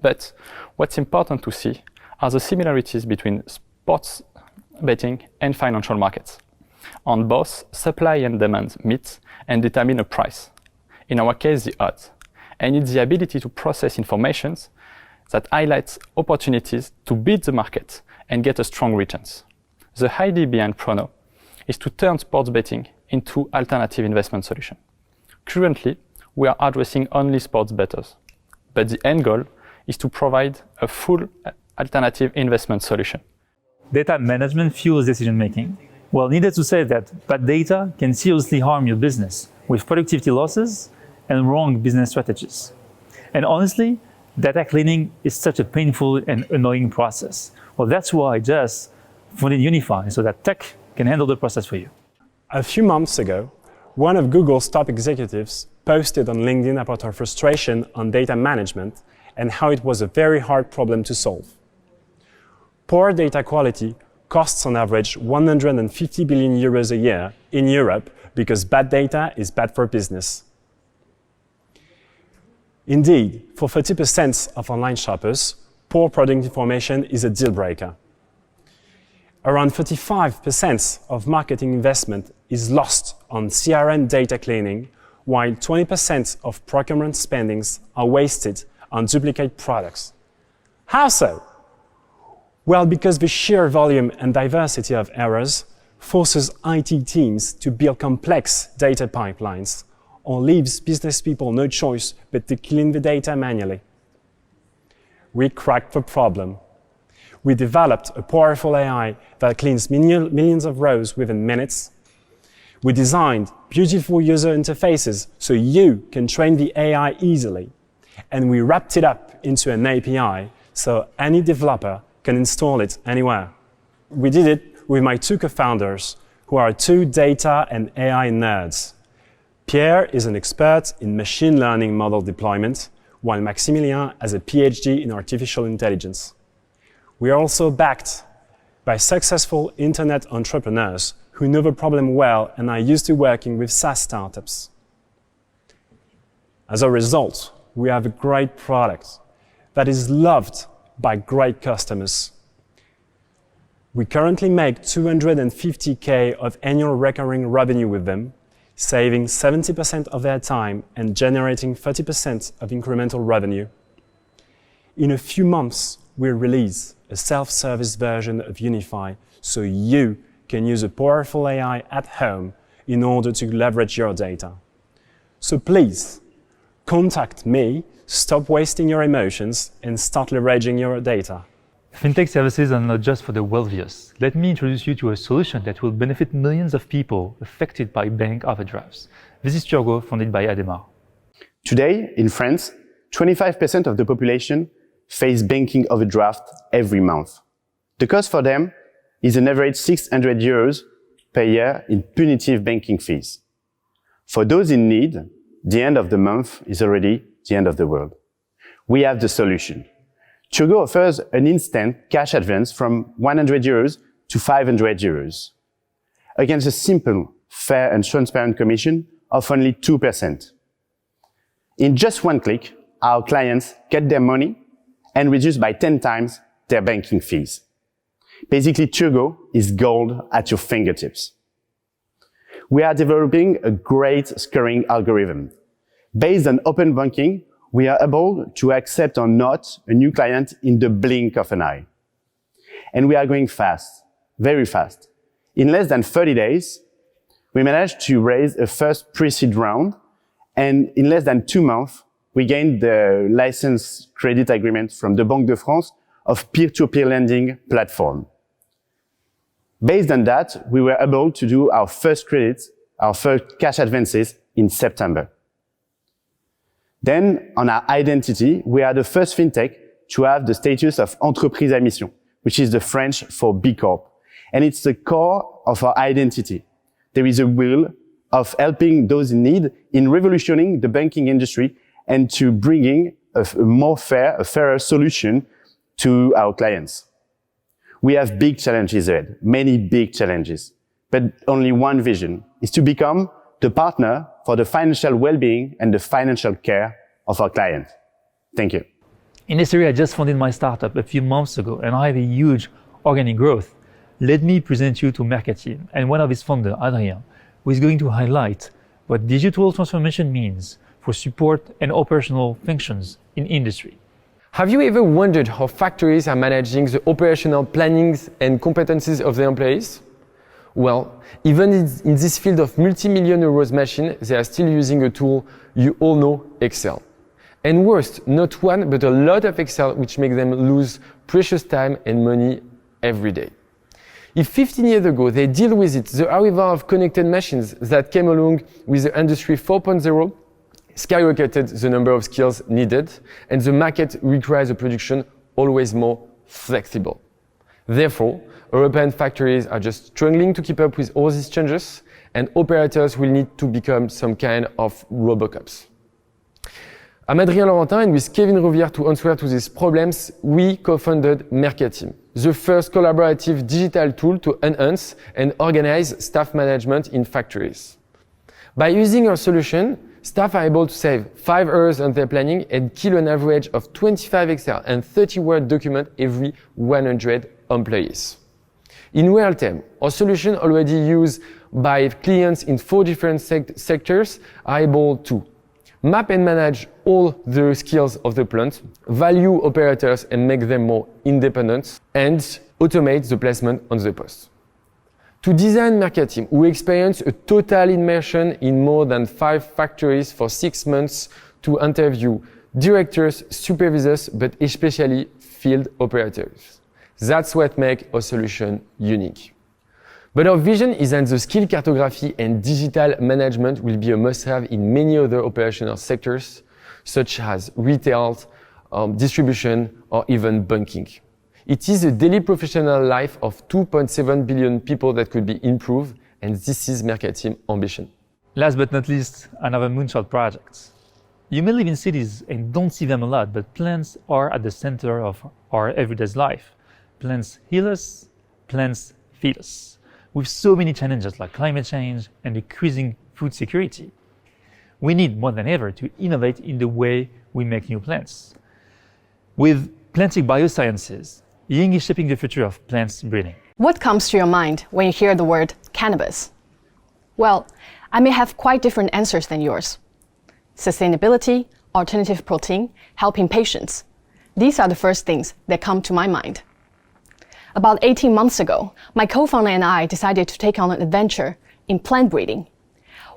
But what's important to see are the similarities between sports betting and financial markets. On both, supply and demand meet and determine a price. In our case, the odds. And it's the ability to process information that highlights opportunities to beat the market and get a strong returns. The idea behind Prono is to turn sports betting into alternative investment solution. Currently, we are addressing only sports bettors, but the end goal is to provide a full alternative investment solution. Data management fuels decision making. Well, needed to say that bad data can seriously harm your business with productivity losses and wrong business strategies. And honestly, Data cleaning is such a painful and annoying process. Well, that's why I just funded Unify, so that tech can handle the process for you. A few months ago, one of Google's top executives posted on LinkedIn about her frustration on data management and how it was a very hard problem to solve. Poor data quality costs on average 150 billion euros a year in Europe because bad data is bad for business. Indeed, for 30% of online shoppers, poor product information is a deal breaker. Around 35% of marketing investment is lost on CRM data cleaning, while 20% of procurement spendings are wasted on duplicate products. How so? Well, because the sheer volume and diversity of errors forces IT teams to build complex data pipelines, or leaves business people no choice but to clean the data manually. We cracked the problem. We developed a powerful AI that cleans millions of rows within minutes. We designed beautiful user interfaces so you can train the AI easily. And we wrapped it up into an API so any developer can install it anywhere. We did it with my two co-founders, who are two data and AI nerds. Pierre is an expert in machine learning model deployment, while Maximilien has a PhD in artificial intelligence. We are also backed by successful internet entrepreneurs who know the problem well and are used to working with SaaS startups. As a result, we have a great product that is loved by great customers. We currently make 250K of annual recurring revenue with them, saving 70% of their time and generating 30% of incremental revenue. In a few months, we'll release a self-service version of Unify so you can use a powerful AI at home in order to leverage your data. So please, contact me, stop wasting your emotions, and start leveraging your data. Fintech services are not just for the wealthiest. Let me introduce you to a solution that will benefit millions of people affected by bank overdrafts. This is Tugo, funded by Adema. Today, in France, 25% of the population face banking overdraft every month. The cost for them is an average 600 euros per year in punitive banking fees. For those in need, the end of the month is already the end of the world. We have the solution. Tugo offers an instant cash advance from 100 euros to 500 euros against a simple, fair and transparent commission of only 2%. In just one click, our clients get their money and reduce by 10 times their banking fees. Basically, Tugo is gold at your fingertips. We are developing a great scoring algorithm. Based on open banking, we are able to accept or not a new client in the blink of an eye. And we are going fast, very fast. In less than 30 days, we managed to raise a first pre-seed round, and in less than 2 months, we gained the license credit agreement from the Banque de France of peer-to-peer lending platform. Based on that, we were able to do our first credits, our first cash advances in September. Then, on our identity, we are the first fintech to have the status of entreprise à mission, which is the French for B Corp. And it's the core of our identity. There is a will of helping those in need in revolutioning the banking industry and to bringing a fairer solution to our clients. We have big challenges ahead, many big challenges, but only one vision is to become the partner for the financial well-being and the financial care of our client. Thank you. In this area, I just funded my startup a few months ago, and I have a huge organic growth. Let me present you to Mercati and one of its founders, Adrien, who is going to highlight what digital transformation means for support and operational functions in industry. Have you ever wondered how factories are managing the operational plannings and competencies of their employees? Well, even in this field of multi-million euros machine, they are still using a tool you all know, Excel. And worst, not one, but a lot of Excel, which makes them lose precious time and money every day. If 15 years ago they deal with it, the arrival of connected machines that came along with the Industry 4.0 skyrocketed the number of skills needed, and the market requires a production always more flexible. Therefore, European factories are just struggling to keep up with all these changes, and operators will need to become some kind of robocops. I'm Adrien Laurentin, and with Kevin Rouvière to answer to these problems, we co-founded Mercatim, the first collaborative digital tool to enhance and organize staff management in factories. By using our solution, staff are able to save 5 hours on their planning and kill an average of 25 Excel and 30 Word documents every 100 employees. In real time, our solution already used by clients in 4 different sectors are able to map and manage all the skills of the plant, value operators and make them more independent, and automate the placement on the post. To design Mercatim, we experienced a total immersion in more than 5 factories for 6 months to interview directors, supervisors, but especially field operators. That's what makes our solution unique. But our vision is that the skill cartography and digital management will be a must-have in many other operational sectors, such as retail, distribution, or even banking. It is a daily professional life of 2.7 billion people that could be improved, and this is Mercatim's ambition. Last but not least, another moonshot project. You may live in cities and don't see them a lot, but plants are at the center of our everyday life. Plants heal us, plants feed us. With so many challenges like climate change and decreasing food security, we need more than ever to innovate in the way we make new plants. With Plantic Biosciences, Ying is shaping the future of plants breeding. What comes to your mind when you hear the word cannabis? Well, I may have quite different answers than yours. Sustainability, alternative protein, helping patients. These are the first things that come to my mind. About 18 months ago, my co-founder and I decided to take on an adventure in plant breeding.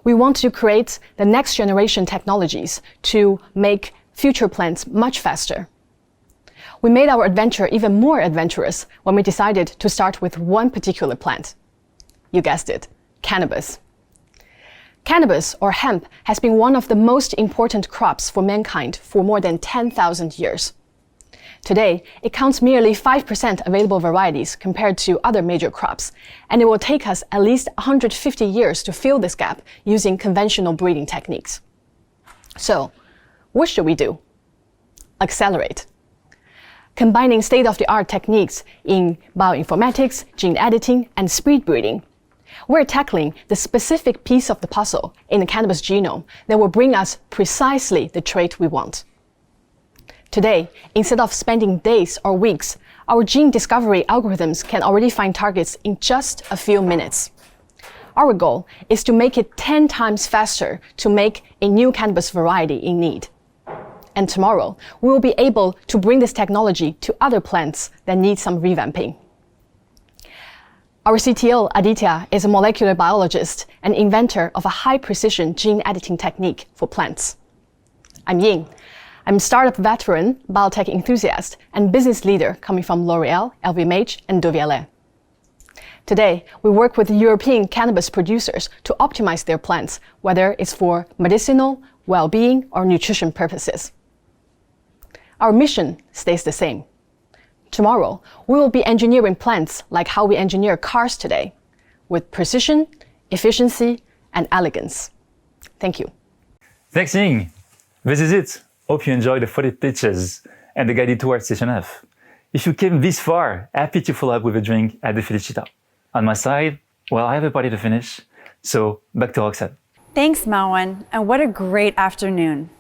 We want to create the next generation technologies to make future plants much faster. We made our adventure even more adventurous when we decided to start with one particular plant. You guessed it, cannabis. Cannabis, or hemp, has been one of the most important crops for mankind for more than 10,000 years. Today, it counts merely 5% available varieties compared to other major crops, and it will take us at least 150 years to fill this gap using conventional breeding techniques. So, what should we do? Accelerate. Combining state-of-the-art techniques in bioinformatics, gene editing, and speed breeding, we're tackling the specific piece of the puzzle in the cannabis genome that will bring us precisely the trait we want. Today, instead of spending days or weeks, our gene discovery algorithms can already find targets in just a few minutes. Our goal is to make it 10 times faster to make a new cannabis variety in need. And tomorrow, we will be able to bring this technology to other plants that need some revamping. Our CTO, Aditya, is a molecular biologist and inventor of a high-precision gene editing technique for plants. I'm Ying. I'm a startup veteran, biotech enthusiast, and business leader coming from L'Oréal, LVMH, and Deauvillé. Today, we work with European cannabis producers to optimize their plants, whether it's for medicinal, well-being, or nutrition purposes. Our mission stays the same. Tomorrow, we will be engineering plants like how we engineer cars today, with precision, efficiency, and elegance. Thank you. Thanks, Ying. This is it. Hope you enjoyed the 40 pitches and the guided tour at Station F. If you came this far, happy to follow up with a drink at the Felicita. On my side, well, I have a party to finish, so back to Roxanne. Thanks, Marwan, and what a great afternoon.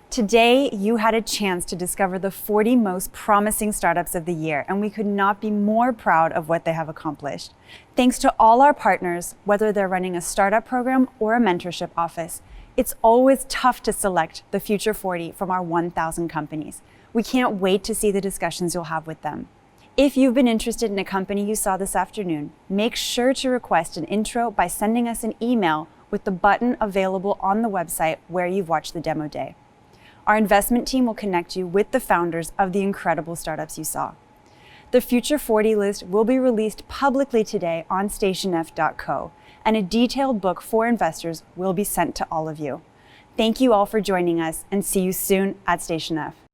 Today, you had a chance to discover the 40 most promising startups of the year, and we could not be more proud of what they have accomplished. Thanks to all our partners, whether they're running a startup program or a mentorship office, it's always tough to select the future 40 from our 1,000 companies. We can't wait to see the discussions you'll have with them. If you've been interested in a company you saw this afternoon, make sure to request an intro by sending us an email with the button available on the website where you've watched the demo day. Our investment team will connect you with the founders of the incredible startups you saw. The Future 40 list will be released publicly today on stationf.co, and a detailed book for investors will be sent to all of you. Thank you all for joining us, and see you soon at Station F.